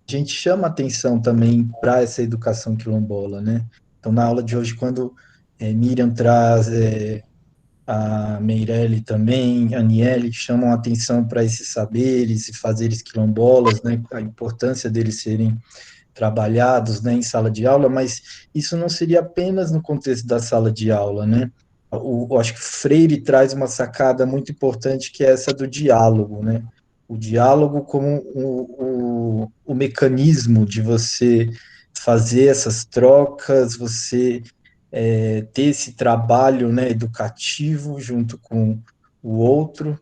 a gente chama atenção também para essa educação quilombola, né. Então, na aula de hoje, quando Miriam traz a Meirelle também, a Aniele, chamam atenção para esses saberes e fazeres quilombolas, né, a importância deles serem trabalhados, né, em sala de aula, mas isso não seria apenas no contexto da sala de aula, né? Eu acho que Freire traz uma sacada muito importante, que é essa do diálogo, né? O diálogo como o mecanismo de você fazer essas trocas, você ter esse trabalho, né, educativo junto com o outro.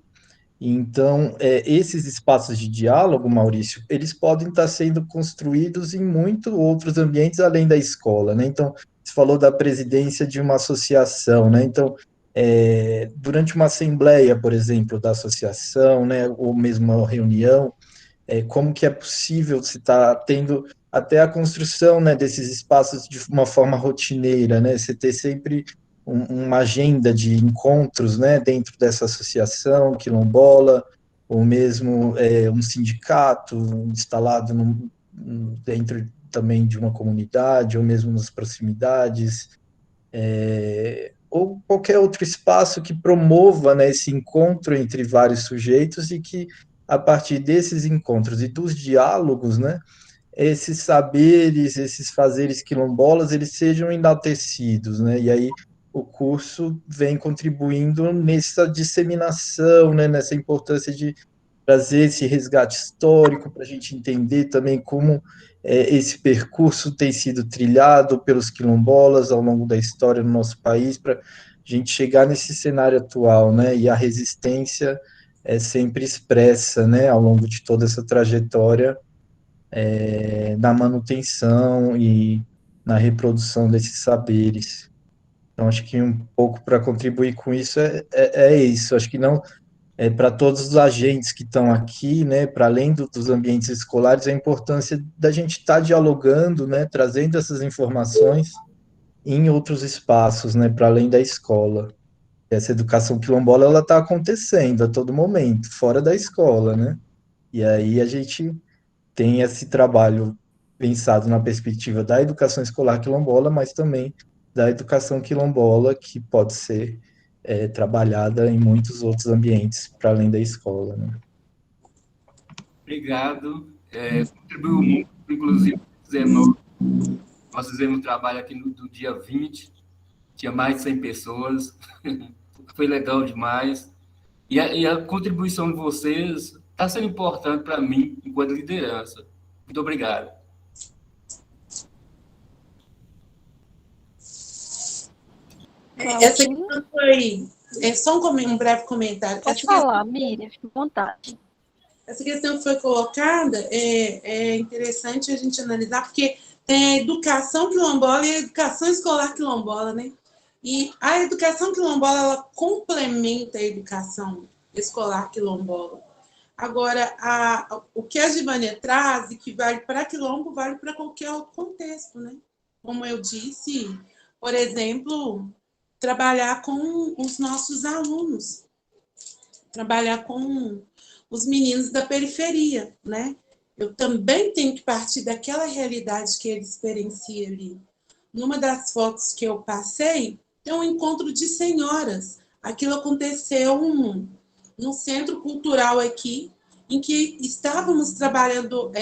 Então, esses espaços de diálogo, Maurício, eles podem estar sendo construídos em muitos outros ambientes além da escola, né? Então, você falou da presidência de uma associação, né? Então, durante uma assembleia, por exemplo, da associação, né, ou mesmo uma reunião, como que é possível se estar tendo até a construção, né, desses espaços de uma forma rotineira, né? Você ter sempre uma agenda de encontros, né, dentro dessa associação quilombola, ou mesmo um sindicato instalado dentro também de uma comunidade, ou mesmo nas proximidades, ou qualquer outro espaço que promova, né, esse encontro entre vários sujeitos e que, a partir desses encontros e dos diálogos, né, esses saberes, esses fazeres quilombolas, eles sejam enaltecidos, né? E aí o curso vem contribuindo nessa disseminação, né? Nessa importância de trazer esse resgate histórico para a gente entender também como esse percurso tem sido trilhado pelos quilombolas ao longo da história no nosso país para a gente chegar nesse cenário atual, né? E a resistência é sempre expressa, né? Ao longo de toda essa trajetória na manutenção e na reprodução desses saberes. Então, acho que um pouco para contribuir com isso é isso. Acho que não para todos os agentes que estão aqui, né, para além dos ambientes escolares, a importância da gente estar dialogando, né, trazendo essas informações em outros espaços, né, para além da escola. Essa educação quilombola, ela está acontecendo a todo momento, fora da escola, né? E aí a gente tem esse trabalho pensado na perspectiva da educação escolar quilombola, mas também da educação quilombola, que pode ser trabalhada em muitos outros ambientes, para além da escola. Né? Obrigado. Contribuiu muito, inclusive, 19. Nós fizemos um trabalho aqui do dia 20, tinha mais de 100 pessoas, foi legal demais. E a contribuição de vocês está sendo importante para mim, enquanto liderança. Muito obrigado. Essa questão foi... só um breve comentário. Pode falar, Miriam, fique à vontade. Essa questão que foi colocada é interessante a gente analisar, porque tem a educação quilombola e a educação escolar quilombola, né? E a educação quilombola, ela complementa a educação escolar quilombola. Agora, o que a Givânia traz, e que vale para quilombo, vale para qualquer outro contexto, né? Como eu disse, por exemplo, trabalhar com os nossos alunos, trabalhar com os meninos da periferia, né? Eu também tenho que partir daquela realidade que ele experiencia ali. Numa das fotos que eu passei, tem um encontro de senhoras. Aquilo aconteceu num centro cultural aqui, em que estávamos trabalhando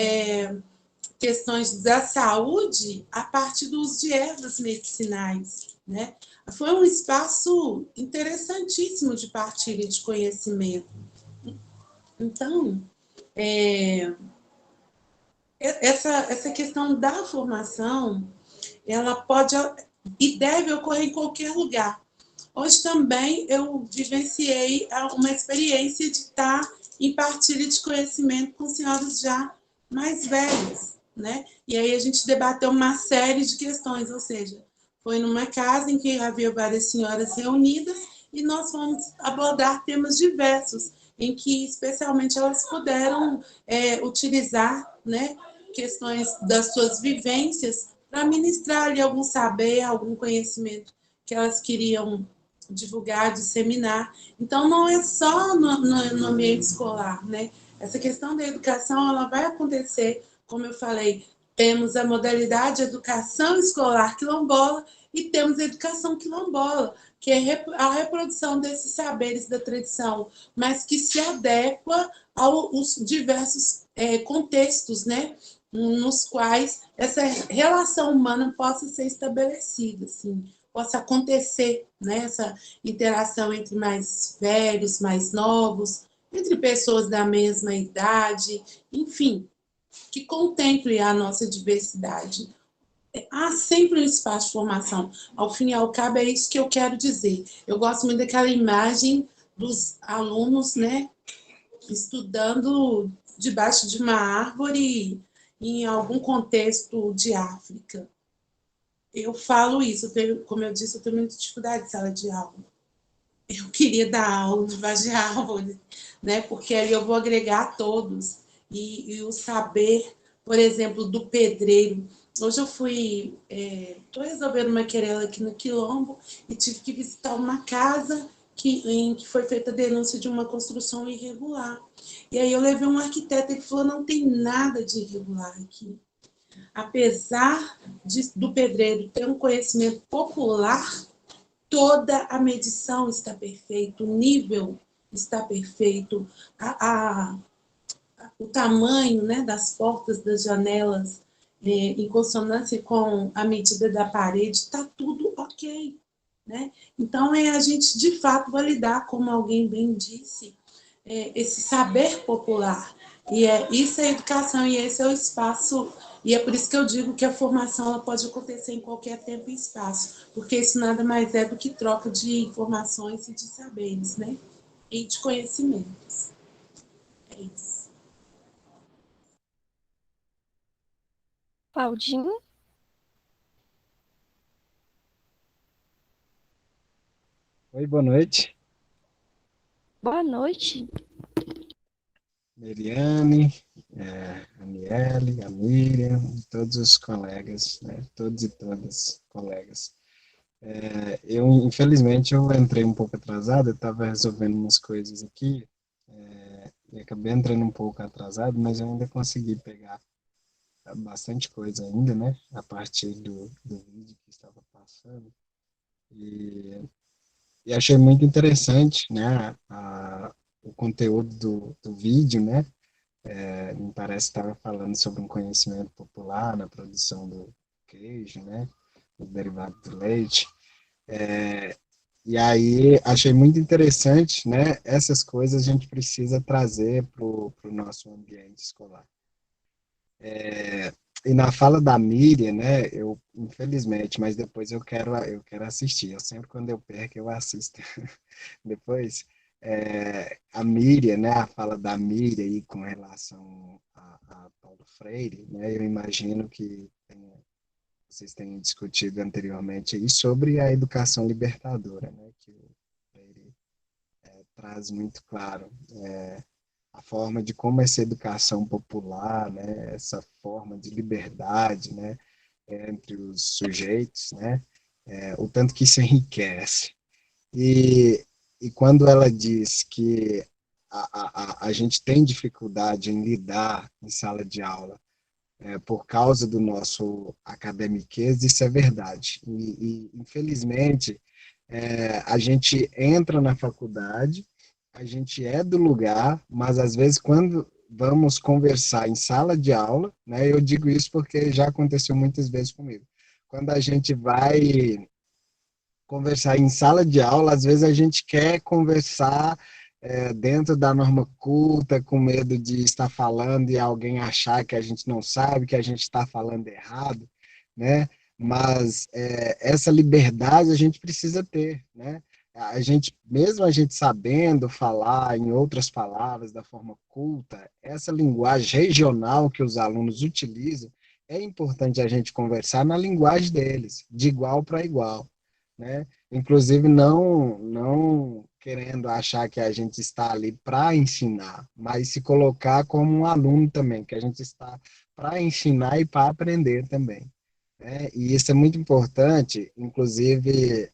questões da saúde a partir do uso de ervas medicinais, né? Foi um espaço interessantíssimo de partilha de conhecimento. Então, essa questão da formação, ela pode e deve ocorrer em qualquer lugar. Hoje também eu vivenciei uma experiência de estar em partilha de conhecimento com senhoras já mais velhas, né? E aí a gente debateu uma série de questões, ou seja, foi numa casa em que havia várias senhoras reunidas e nós fomos abordar temas diversos, em que especialmente elas puderam utilizar, né, questões das suas vivências para ministrar ali algum saber, algum conhecimento que elas queriam divulgar, disseminar. Então, não é só no ambiente escolar, né? Essa questão da educação, ela vai acontecer, como eu falei, temos a modalidade educação escolar quilombola e temos a educação quilombola, que é a reprodução desses saberes da tradição, mas que se adequa aos diversos contextos, né, nos quais essa relação humana possa ser estabelecida, assim, possa acontecer, né, essa interação entre mais velhos, mais novos, entre pessoas da mesma idade, enfim, que contemple a nossa diversidade. Há sempre um espaço de formação. Ao fim e ao cabo, é isso que eu quero dizer. Eu gosto muito daquela imagem dos alunos, né, estudando debaixo de uma árvore em algum contexto de África. Eu falo isso, como eu disse, eu tenho muita dificuldade de sala de aula. Eu queria dar aula debaixo de árvore, né, porque aí eu vou agregar a todos. E o saber, por exemplo, do pedreiro, Hoje eu fui, estou resolvendo uma querela aqui no Quilombo e tive que visitar uma casa em que foi feita a denúncia de uma construção irregular. E aí eu levei um arquiteto e ele falou, não tem nada de irregular aqui. Apesar do pedreiro ter um conhecimento popular, toda a medição está perfeita, o nível está perfeito, o tamanho, né, das portas, das janelas, em consonância com a medida da parede, está tudo ok. Né? Então, a gente, de fato, validar, como alguém bem disse, esse saber popular. E isso é a educação, e esse é o espaço, e é por isso que eu digo que a formação ela pode acontecer em qualquer tempo e espaço, porque isso nada mais é do que troca de informações e de saberes, né? E de conhecimentos. É isso. Claudinho? Oi, boa noite. Boa noite. Meriane, a Aniele, a Miriam, todos os colegas, né? Todos e todas colegas. Infelizmente, eu entrei um pouco atrasado, eu estava resolvendo umas coisas aqui, e acabei entrando um pouco atrasado, mas eu ainda consegui pegar bastante coisa ainda, né? A partir do vídeo que estava passando. E achei muito interessante, né? O conteúdo do vídeo, né? Me parece que estava falando sobre um conhecimento popular na produção do queijo, né? Do derivado do leite. E aí achei muito interessante, né? Essas coisas a gente precisa trazer para o nosso ambiente escolar. E na fala da Miriam, né? Eu infelizmente, mas depois eu quero assistir. Eu sempre quando eu perco eu assisto. Depois a Miriam, né? A fala da Miriam aí com relação a Paulo Freire, né? Eu imagino que vocês tenham discutido anteriormente aí sobre a educação libertadora, né? Que o Freire traz muito claro. A forma de como essa educação popular, né, essa forma de liberdade, né, entre os sujeitos, né, o tanto que isso enriquece. E quando ela diz que a gente tem dificuldade em lidar em sala de aula por causa do nosso academiquez, isso é verdade. Infelizmente, a gente entra na faculdade, a gente é do lugar, mas às vezes quando vamos conversar em sala de aula, né, eu digo isso porque já aconteceu muitas vezes comigo. Quando a gente vai conversar em sala de aula, às vezes a gente quer conversar dentro da norma culta, com medo de estar falando e alguém achar que a gente não sabe, que a gente está falando errado, né? Mas essa liberdade a gente precisa ter, né? Mesmo a gente sabendo falar em outras palavras da forma culta, essa linguagem regional que os alunos utilizam, é importante a gente conversar na linguagem deles, de igual para igual, né? Inclusive não querendo achar que a gente está ali para ensinar, mas se colocar como um aluno também, que a gente está para ensinar e para aprender também, né? E isso é muito importante, inclusive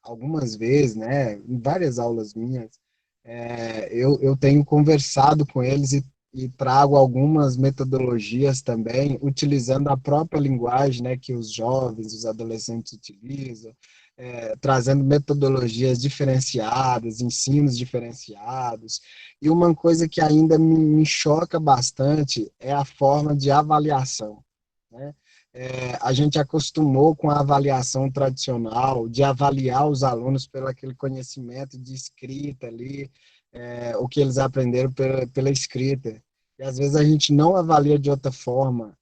algumas vezes, né, em várias aulas minhas, eu tenho conversado com eles e trago algumas metodologias também, utilizando a própria linguagem, né, que os jovens, os adolescentes utilizam, trazendo metodologias diferenciadas, ensinos diferenciados. E uma coisa que ainda me choca bastante é a forma de avaliação, né? A gente acostumou com a avaliação tradicional, de avaliar os alunos pelo aquele conhecimento de escrita ali, o que eles aprenderam pela escrita. E às vezes a gente não avalia de outra forma.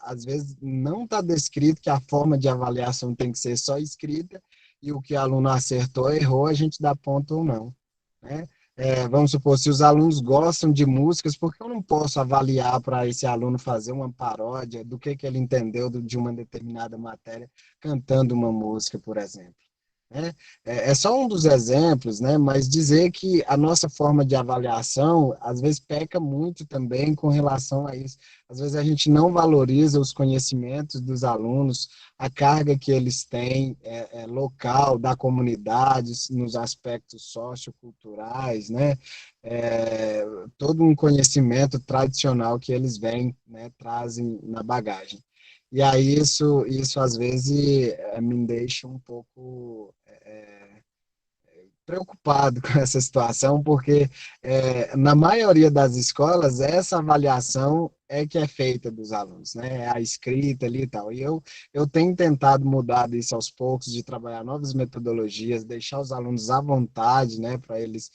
Às vezes não está descrito que a forma de avaliação tem que ser só escrita, e o que o aluno acertou, errou, a gente dá ponto ou não, né? Vamos supor, se os alunos gostam de músicas, por que eu não posso avaliar para esse aluno fazer uma paródia do que ele entendeu de uma determinada matéria cantando uma música, por exemplo? né? É só um dos exemplos, né? Mas dizer que a nossa forma de avaliação, às vezes, peca muito também com relação a isso. Às vezes a gente não valoriza os conhecimentos dos alunos, a carga que eles têm local, da comunidade, nos aspectos socioculturais, né? Todo um conhecimento tradicional que eles vêm, né, trazem na bagagem. E aí isso às vezes me deixa um pouco preocupado com essa situação, porque na maioria das escolas essa avaliação é que é feita dos alunos, né? A escrita ali e tal. E eu tenho tentado mudar isso aos poucos, de trabalhar novas metodologias, deixar os alunos à vontade, né, para eles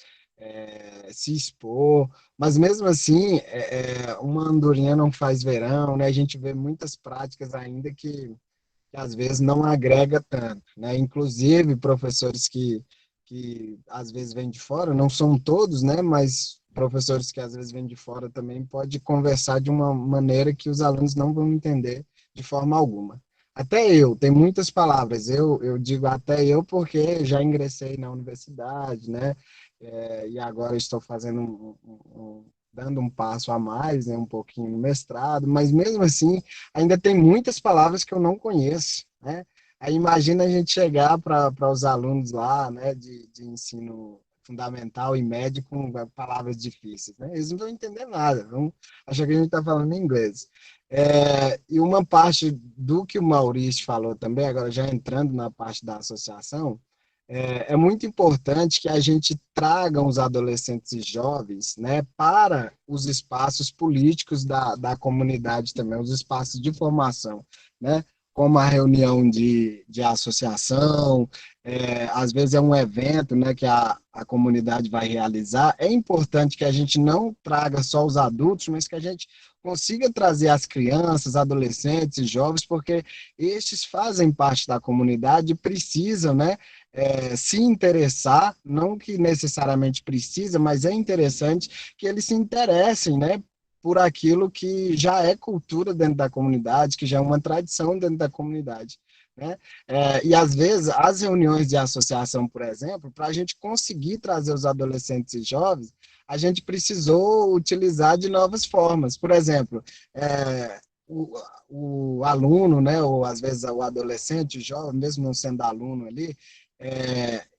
se expor, mas mesmo assim, uma andorinha não faz verão, né? A gente vê muitas práticas ainda que às vezes não agrega tanto, né? Inclusive professores que às vezes vêm de fora, não são todos, né? Mas professores que às vezes vêm de fora também pode conversar de uma maneira que os alunos não vão entender de forma alguma. Até eu, tem muitas palavras, eu digo até eu porque já ingressei na universidade, né? E agora estou fazendo dando um passo a mais, né, um pouquinho no mestrado, mas mesmo assim, ainda tem muitas palavras que eu não conheço, né? Aí imagina a gente chegar para os alunos lá, né, de ensino fundamental e médio com palavras difíceis, né? Eles não vão entender nada, vão achar que a gente está falando em inglês. E uma parte do que o Maurício falou também, agora já entrando na parte da associação, é muito importante que a gente traga os adolescentes e jovens, né, para os espaços políticos da comunidade também, os espaços de formação, né, como a reunião de associação, às vezes é um evento, né, que a comunidade vai realizar. É importante que a gente não traga só os adultos, mas que a gente consiga trazer as crianças, adolescentes e jovens, porque estes fazem parte da comunidade e precisam, né, se interessar, não que necessariamente precisa, mas é interessante que eles se interessem, né, por aquilo que já é cultura dentro da comunidade, que já é uma tradição dentro da comunidade, né? E às vezes as reuniões de associação, por exemplo, para a gente conseguir trazer os adolescentes e jovens, a gente precisou utilizar de novas formas. Por exemplo, o aluno, né, ou às vezes o adolescente, o jovem, mesmo não sendo aluno ali,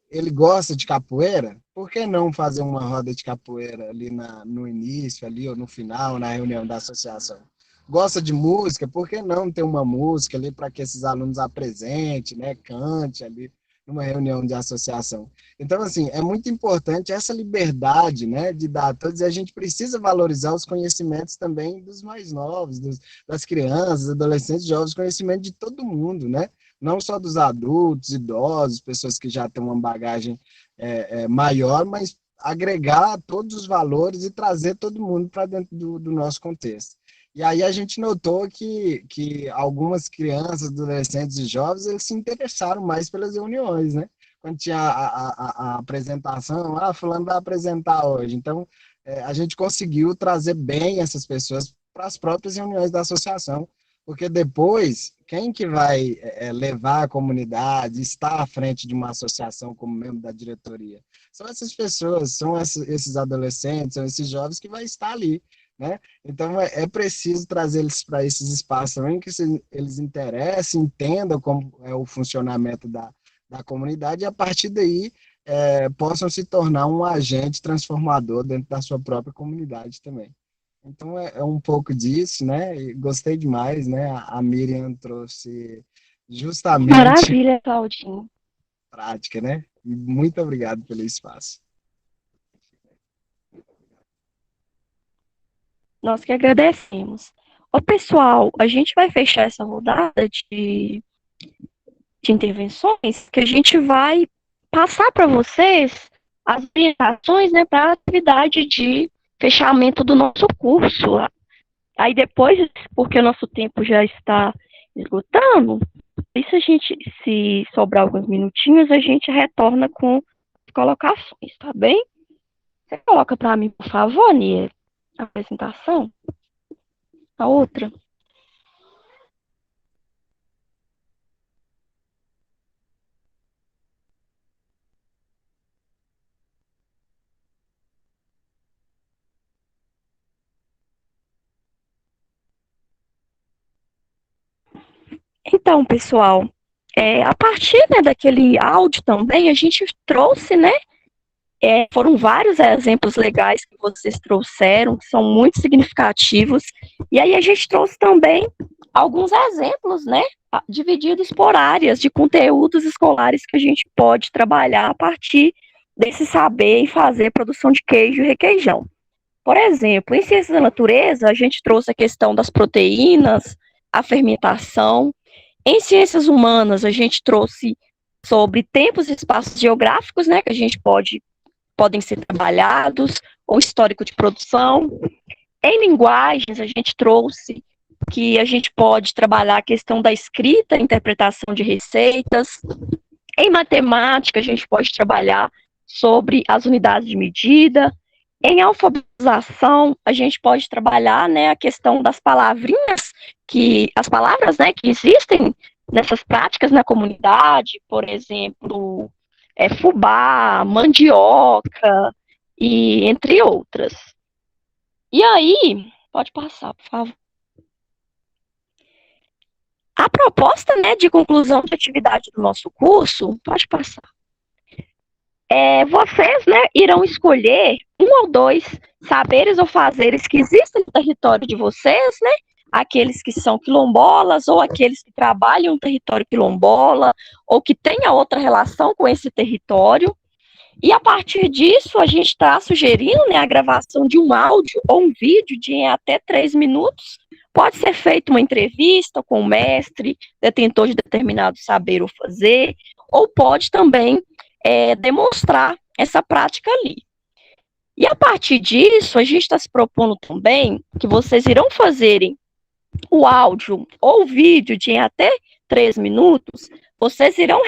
ele gosta de capoeira, por que não fazer uma roda de capoeira ali no início, ali, ou no final, na reunião da associação? Gosta de música, por que não ter uma música ali para que esses alunos apresentem, né, cante ali numa reunião de associação? Então, assim, é muito importante essa liberdade, né, de dar a todos, e a gente precisa valorizar os conhecimentos também dos mais novos, das crianças, adolescentes, jovens, conhecimento de todo mundo, né? Não só dos adultos, idosos, pessoas que já têm uma bagagem maior, mas agregar todos os valores e trazer todo mundo para dentro do nosso contexto. E aí a gente notou que algumas crianças, adolescentes e jovens, eles se interessaram mais pelas reuniões, né? Quando tinha a apresentação, fulano vai apresentar hoje. Então, a gente conseguiu trazer bem essas pessoas para as próprias reuniões da associação, porque depois, quem que vai levar a comunidade, estar à frente de uma associação como membro da diretoria? São essas pessoas, são esses adolescentes, são esses jovens que vai estar ali, né? Então, é preciso trazer eles para esses espaços também, que eles interessem, entendam como é o funcionamento da comunidade, e a partir daí possam se tornar um agente transformador dentro da sua própria comunidade também. Então, é um pouco disso, né? E gostei demais, né? A Miriam trouxe justamente Maravilha, Claudinho. prática, né? E muito obrigado pelo espaço. Nós que agradecemos. Ô, pessoal, a gente vai fechar essa rodada de intervenções, que a gente vai passar para vocês as orientações, né, para a atividade de fechamento do nosso curso. Aí depois, porque o nosso tempo já está esgotando, e se sobrar alguns minutinhos, a gente retorna com as colocações, tá bem? Você coloca para mim, por favor, Nia, a apresentação? A outra. Então, pessoal, a partir, né, daquele áudio também, a gente trouxe, né, foram vários exemplos legais que vocês trouxeram, que são muito significativos, e aí a gente trouxe também alguns exemplos, né, divididos por áreas de conteúdos escolares que a gente pode trabalhar a partir desse saber e fazer produção de queijo e requeijão. Por exemplo, em ciências da natureza, a gente trouxe a questão das proteínas, a fermentação. Em ciências humanas, a gente trouxe sobre tempos e espaços geográficos, né, que a gente podem ser trabalhados, ou histórico de produção. Em linguagens, a gente trouxe que a gente pode trabalhar a questão da escrita, interpretação de receitas. Em matemática, a gente pode trabalhar sobre as unidades de medida. Em alfabetização, a gente pode trabalhar, né, a questão das palavrinhas, as palavras, né, que existem nessas práticas na comunidade, por exemplo, fubá, mandioca, e entre outras. E aí, pode passar, por favor. A proposta, né, de conclusão de atividade do nosso curso, pode passar. Vocês, né, irão escolher um ou dois saberes ou fazeres que existem no território de vocês, né, aqueles que são quilombolas ou aqueles que trabalham no território quilombola ou que tenha outra relação com esse território. E a partir disso, a gente está sugerindo, né, a gravação de um áudio ou um vídeo de em até 3 minutos. Pode ser feita uma entrevista com o mestre, detentor de determinado saber ou fazer, ou pode também demonstrar essa prática ali. E a partir disso, a gente está se propondo também que vocês irão fazerem o áudio ou o vídeo de em até 3 minutos, vocês irão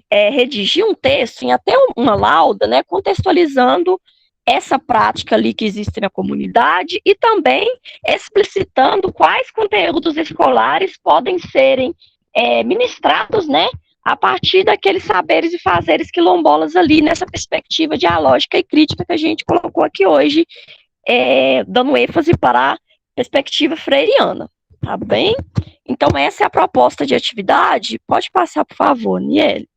redigir um texto em até uma lauda, né, contextualizando essa prática ali que existe na comunidade e também explicitando quais conteúdos escolares podem serem ministrados, né, a partir daqueles saberes e fazeres quilombolas ali, nessa perspectiva dialógica e crítica que a gente colocou aqui hoje, dando ênfase para a perspectiva freiriana, tá bem? Então, essa é a proposta de atividade. Pode passar, por favor, Niele.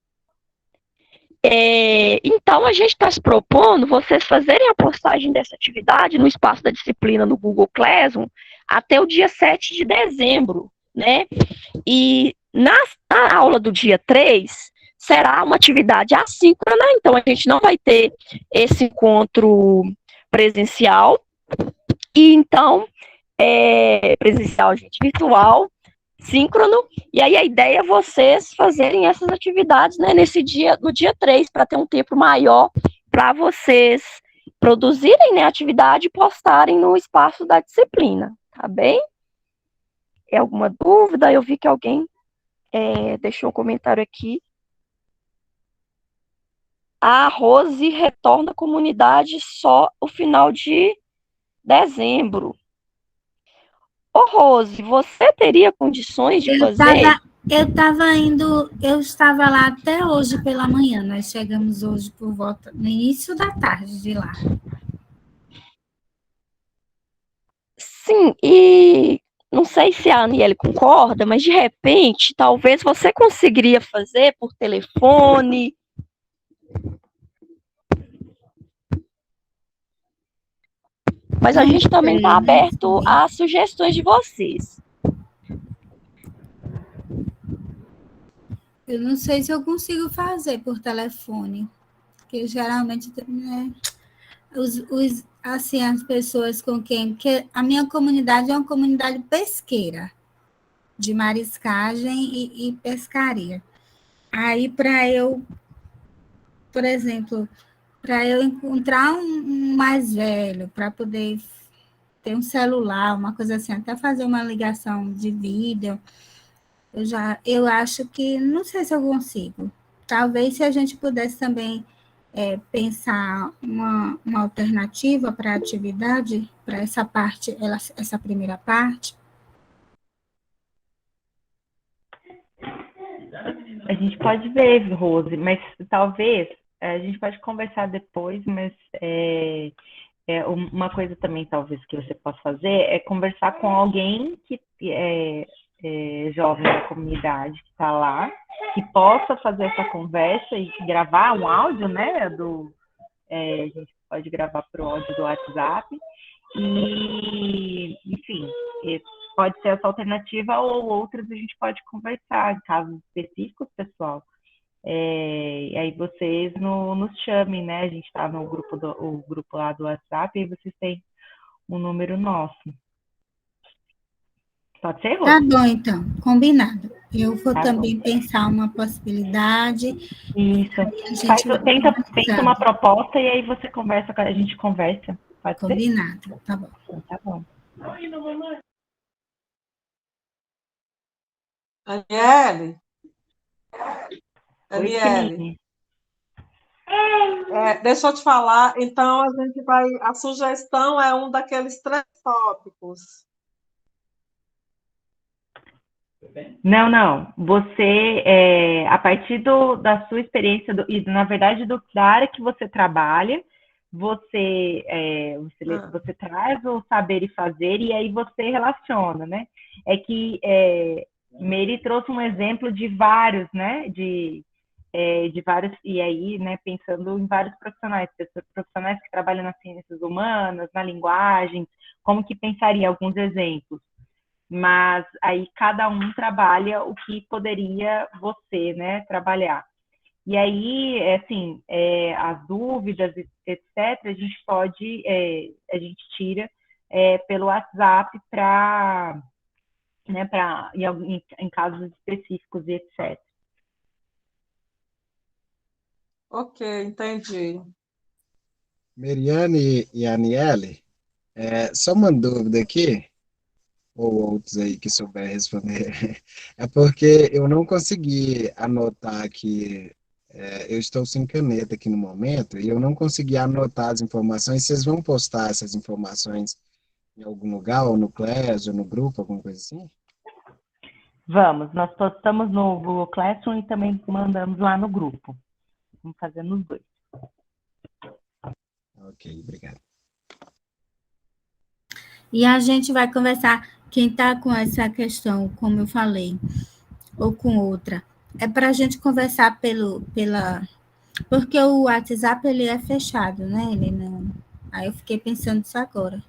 Então, a gente está se propondo vocês fazerem a postagem dessa atividade no espaço da disciplina no Google Classroom até o dia 7 de dezembro, né? E na aula do dia 3, será uma atividade assíncrona, então a gente não vai ter esse encontro presencial, e então, presencial, gente, virtual, síncrono, e aí a ideia é vocês fazerem essas atividades, né, no dia 3, para ter um tempo maior para vocês produzirem, né, a atividade e postarem no espaço da disciplina, tá bem? Alguma dúvida? Eu vi que alguém deixou um comentário aqui. A Rose retorna à comunidade só o final de dezembro. Ô, Rose, você teria condições de fazer? Eu estava lá até hoje pela manhã, nós chegamos hoje por volta, no início da tarde de lá. Sim, e não sei se a Aniele concorda, mas de repente, talvez você conseguiria fazer por telefone. Mas a gente também está aberto a sugestões de vocês. Eu não sei se eu consigo fazer por telefone, porque geralmente, né, assim, as pessoas com quem... Porque a minha comunidade é uma comunidade pesqueira, de mariscagem e pescaria. Aí, para eu, por exemplo, para eu encontrar um mais velho, para poder ter um celular, uma coisa assim, até fazer uma ligação de vídeo, eu acho que, não sei se eu consigo. Talvez se a gente pudesse também pensar uma alternativa para a atividade, para essa parte, essa primeira parte. A gente pode ver, Rose, mas talvez a gente pode conversar depois, mas uma coisa também talvez que você possa fazer é conversar com alguém que jovem da comunidade que está lá, que possa fazer essa conversa e gravar um áudio, né? A gente pode gravar para o áudio do WhatsApp. E, enfim, pode ser essa alternativa ou outras a gente pode conversar em casos específicos, pessoal. E aí vocês nos chamem, né? A gente está no grupo lá do WhatsApp e vocês têm um número nosso. Pode ser, Rô? Tá bom, então, combinado. Eu vou Tá também bom. pensar uma possibilidade. Isso. Pensa uma proposta e aí você conversa, a gente conversa. Pode ser? Combinado, tá bom. Então, tá bom. Daniele? Oi, Daniele? Timine. Deixa eu te falar, então a sugestão é um daqueles 3 tópicos. Não. Você, a partir da sua experiência e, na verdade, da área que você trabalha, você traz o saber e fazer e aí você relaciona, né? É que Meire trouxe um exemplo de vários, né? De vários, e aí, né, pensando em vários profissionais que trabalham nas ciências humanas, na linguagem, como que pensaria alguns exemplos. Mas aí cada um trabalha o que poderia você, né, trabalhar. E aí, assim, as dúvidas, etc., a gente tira pelo WhatsApp para, né, em casos específicos e etc. Ok, entendi. Meriane e Aniele, só uma dúvida aqui, ou outros aí que souber responder. É porque eu não consegui anotar aqui, eu estou sem caneta aqui no momento, e eu não consegui anotar as informações. Vocês vão postar essas informações em algum lugar, ou no Class, ou no grupo, alguma coisa assim? Vamos, nós postamos no Google Classroom e também mandamos lá no grupo. Vamos fazendo os dois. Ok, obrigado. E a gente vai conversar, quem está com essa questão, como eu falei, ou com outra, é para a gente conversar porque o WhatsApp ele é fechado, né? Ele não. Aí eu fiquei pensando nisso agora.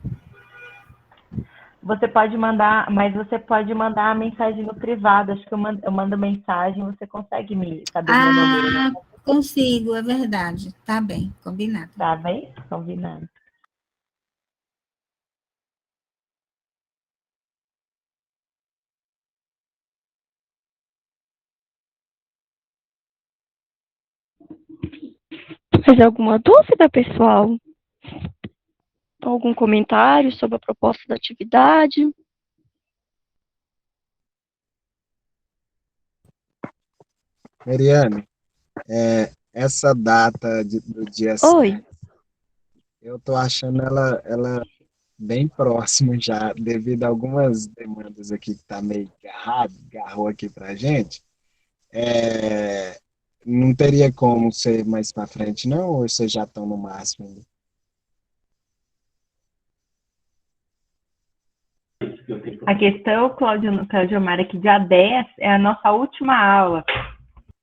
Você pode mandar, mas você pode mandar a mensagem no privado. Acho que eu mando mensagem, você consegue me saber meu número, né? Consigo, é verdade. Tá bem, combinado. Tá bem? Combinado. Mais alguma dúvida, pessoal? Algum comentário sobre a proposta da atividade? Mariane, essa data do dia Oi. 7, eu estou achando ela bem próximo já, devido a algumas demandas aqui que está meio agarrou aqui para a gente. Não teria como ser mais para frente, não? Ou vocês já estão no máximo ainda? A questão, Cláudio Mara, é que dia 10 é a nossa última aula,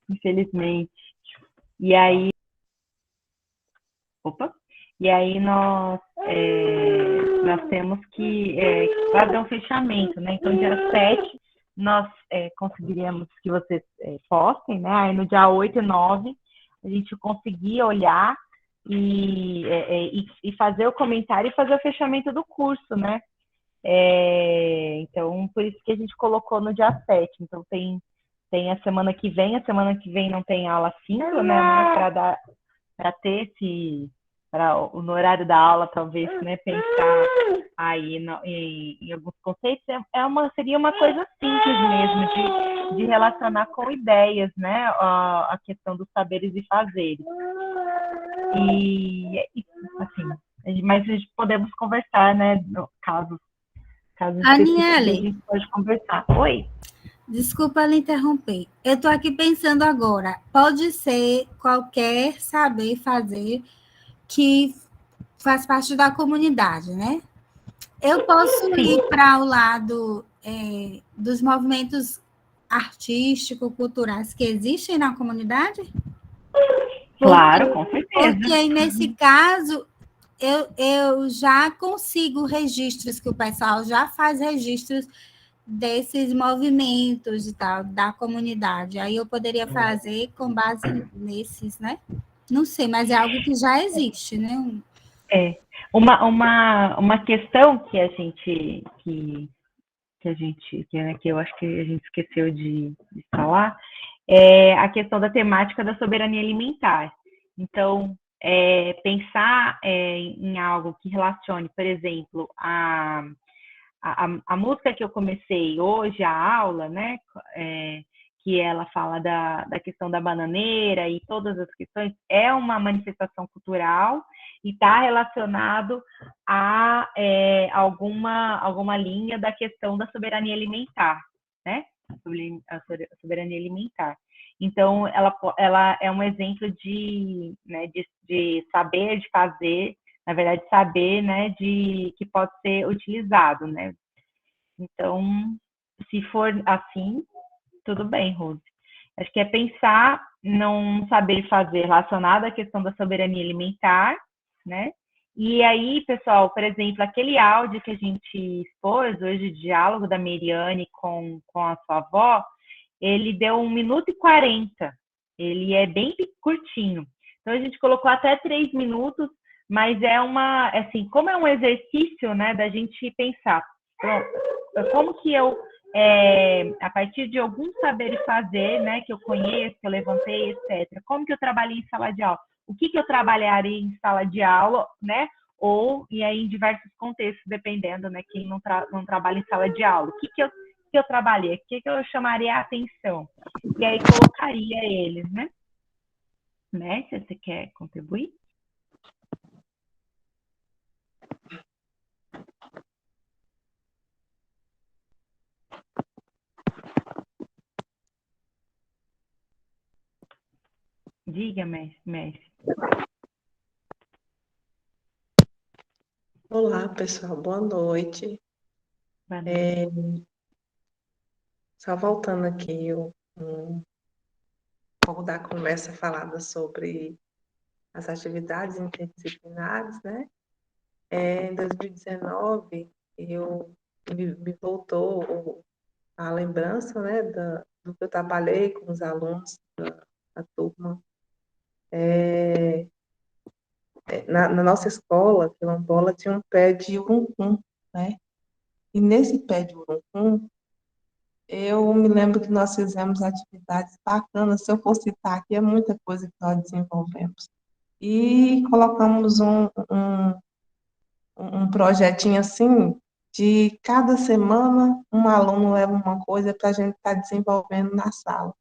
infelizmente. E aí nós temos que fazer um fechamento, né? Então, dia 7, nós conseguiríamos que vocês postem, né? Aí no dia 8 e 9, a gente conseguir olhar e fazer o comentário e fazer o fechamento do curso, né? Então, por isso que a gente colocou no dia 7. Então, tem a semana que vem não tem aula síncrona, né? Para ter no horário da aula, talvez, né? Pensar aí em alguns conceitos. Seria uma coisa simples mesmo, de relacionar com ideias, né? A questão dos saberes e fazeres. Assim, mas podemos conversar, né? No caso Aniele, a gente pode conversar. Oi? Desculpa lhe interromper. Eu estou aqui pensando agora. Pode ser qualquer saber fazer que faz parte da comunidade, né? Eu posso ir para o lado dos movimentos artísticos, culturais que existem na comunidade? Claro, com certeza. Porque aí, nesse caso, eu já consigo registros, que o pessoal já faz registros desses movimentos e tal, da comunidade. Aí eu poderia fazer com base nesses, né? Não sei, mas é algo que já existe, né? Uma questão que eu acho que a gente esqueceu de falar, é a questão da temática da soberania alimentar. Então, pensar em algo que relacione, por exemplo, a música que eu comecei hoje, a aula, né, que ela fala da questão da bananeira e todas as questões, é uma manifestação cultural e está relacionado a alguma linha da questão da soberania alimentar, né? A soberania alimentar. Então, ela é um exemplo de saber, de fazer, na verdade, saber, né, que pode ser utilizado, né? Então, se for assim, tudo bem, Rose. Acho que é pensar num saber fazer relacionado à questão da soberania alimentar, né? E aí, pessoal, por exemplo, aquele áudio que a gente expôs hoje, o diálogo da Meriane com a sua avó, ele deu 1 minuto e 40. Ele é bem curtinho. Então, a gente colocou até 3 minutos, mas assim, como é um exercício, né, da gente pensar, como que eu, a partir de algum saber e fazer, né, que eu conheço, que eu levantei, etc., como que eu trabalhei em sala de aula? O que eu trabalharia em sala de aula, né? E aí em diversos contextos, dependendo, né, quem não trabalha em sala de aula. O que eu trabalhei? O que eu chamaria a atenção? E aí colocaria eles, né? Mércia, você quer contribuir? Diga, Mércia. Olá, pessoal, boa noite. Boa noite. Só voltando aqui um pouco da conversa falada sobre as atividades interdisciplinares, né? Em 2019, me voltou a lembrança, né, do que eu trabalhei com os alunos da turma. Na nossa escola, quilombola, tinha um pé de urucum, né? E nesse pé de urucum, eu me lembro que nós fizemos atividades bacanas. Se eu for citar aqui, é muita coisa que nós desenvolvemos. E colocamos um projetinho assim, de cada semana um aluno leva uma coisa para a gente estar desenvolvendo na sala.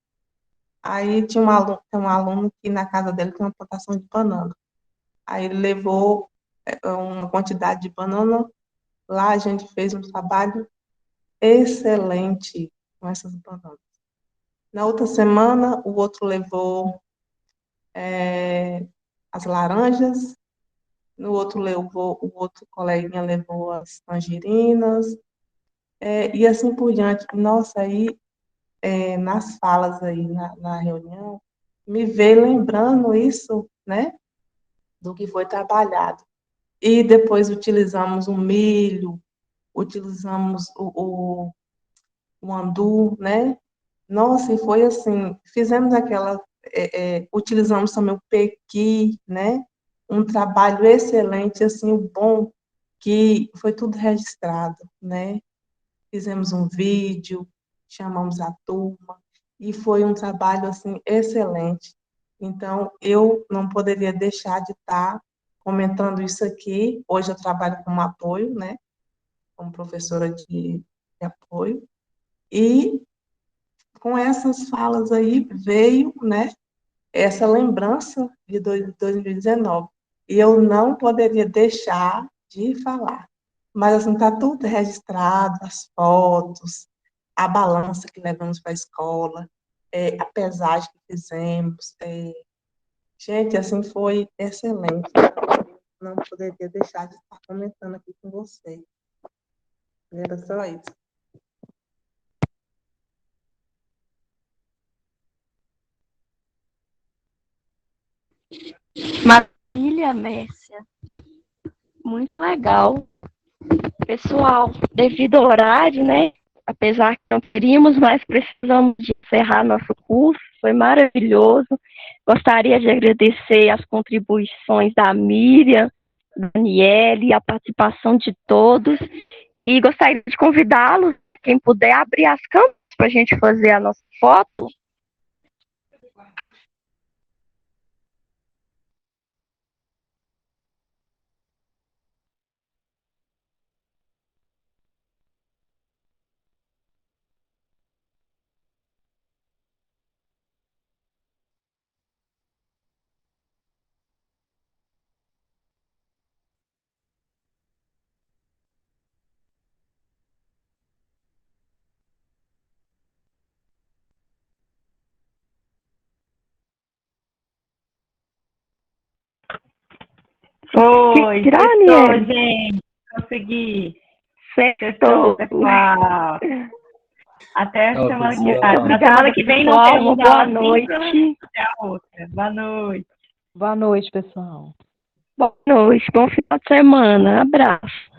Aí tinha tem um aluno que na casa dele tem uma plantação de banana. Aí ele levou uma quantidade de banana, lá a gente fez um trabalho excelente com essas bananas. Na outra semana, o outro levou as laranjas, no outro o outro coleguinha levou as tangerinas, e assim por diante. Nossa, aí, nas falas aí, na reunião, me veio lembrando isso, né, do que foi trabalhado. E depois utilizamos o milho, utilizamos o andu, né? Nossa, e foi assim, fizemos utilizamos também o pequi, né? Um trabalho excelente, assim, o bom que foi tudo registrado, né? Fizemos um vídeo, chamamos a turma, e foi um trabalho, assim, excelente. Então, eu não poderia deixar de estar comentando isso aqui. Hoje eu trabalho como apoio, né? Como professora de apoio. E com essas falas aí veio, né, essa lembrança de 2019. E eu não poderia deixar de falar. Mas, assim, está tudo registrado, as fotos, a balança que levamos para a escola, a pesagem que fizemos. Gente, assim, foi excelente. Não poderia deixar de estar comentando aqui com vocês. Era só isso. Maravilha, Mércia. Muito legal. Pessoal, devido ao horário, né? Apesar que não queríamos, mas precisamos de encerrar nosso curso. Foi maravilhoso. Gostaria de agradecer as contribuições da Miriam, Daniele, a participação de todos. E gostaria de convidá-los, quem puder, abrir as câmeras para a gente fazer a nossa foto. Oi, Tirar, sextou, Aniele? gente. Consegui. Sextou. Sextou, pessoal. Até a Tchau, semana que pessoal. vem. Na semana que vem não Pessoal, temos uma boa aula síncrona, noite. até a outra. Boa noite. Boa noite, pessoal. Boa noite, bom final de semana. Abraço.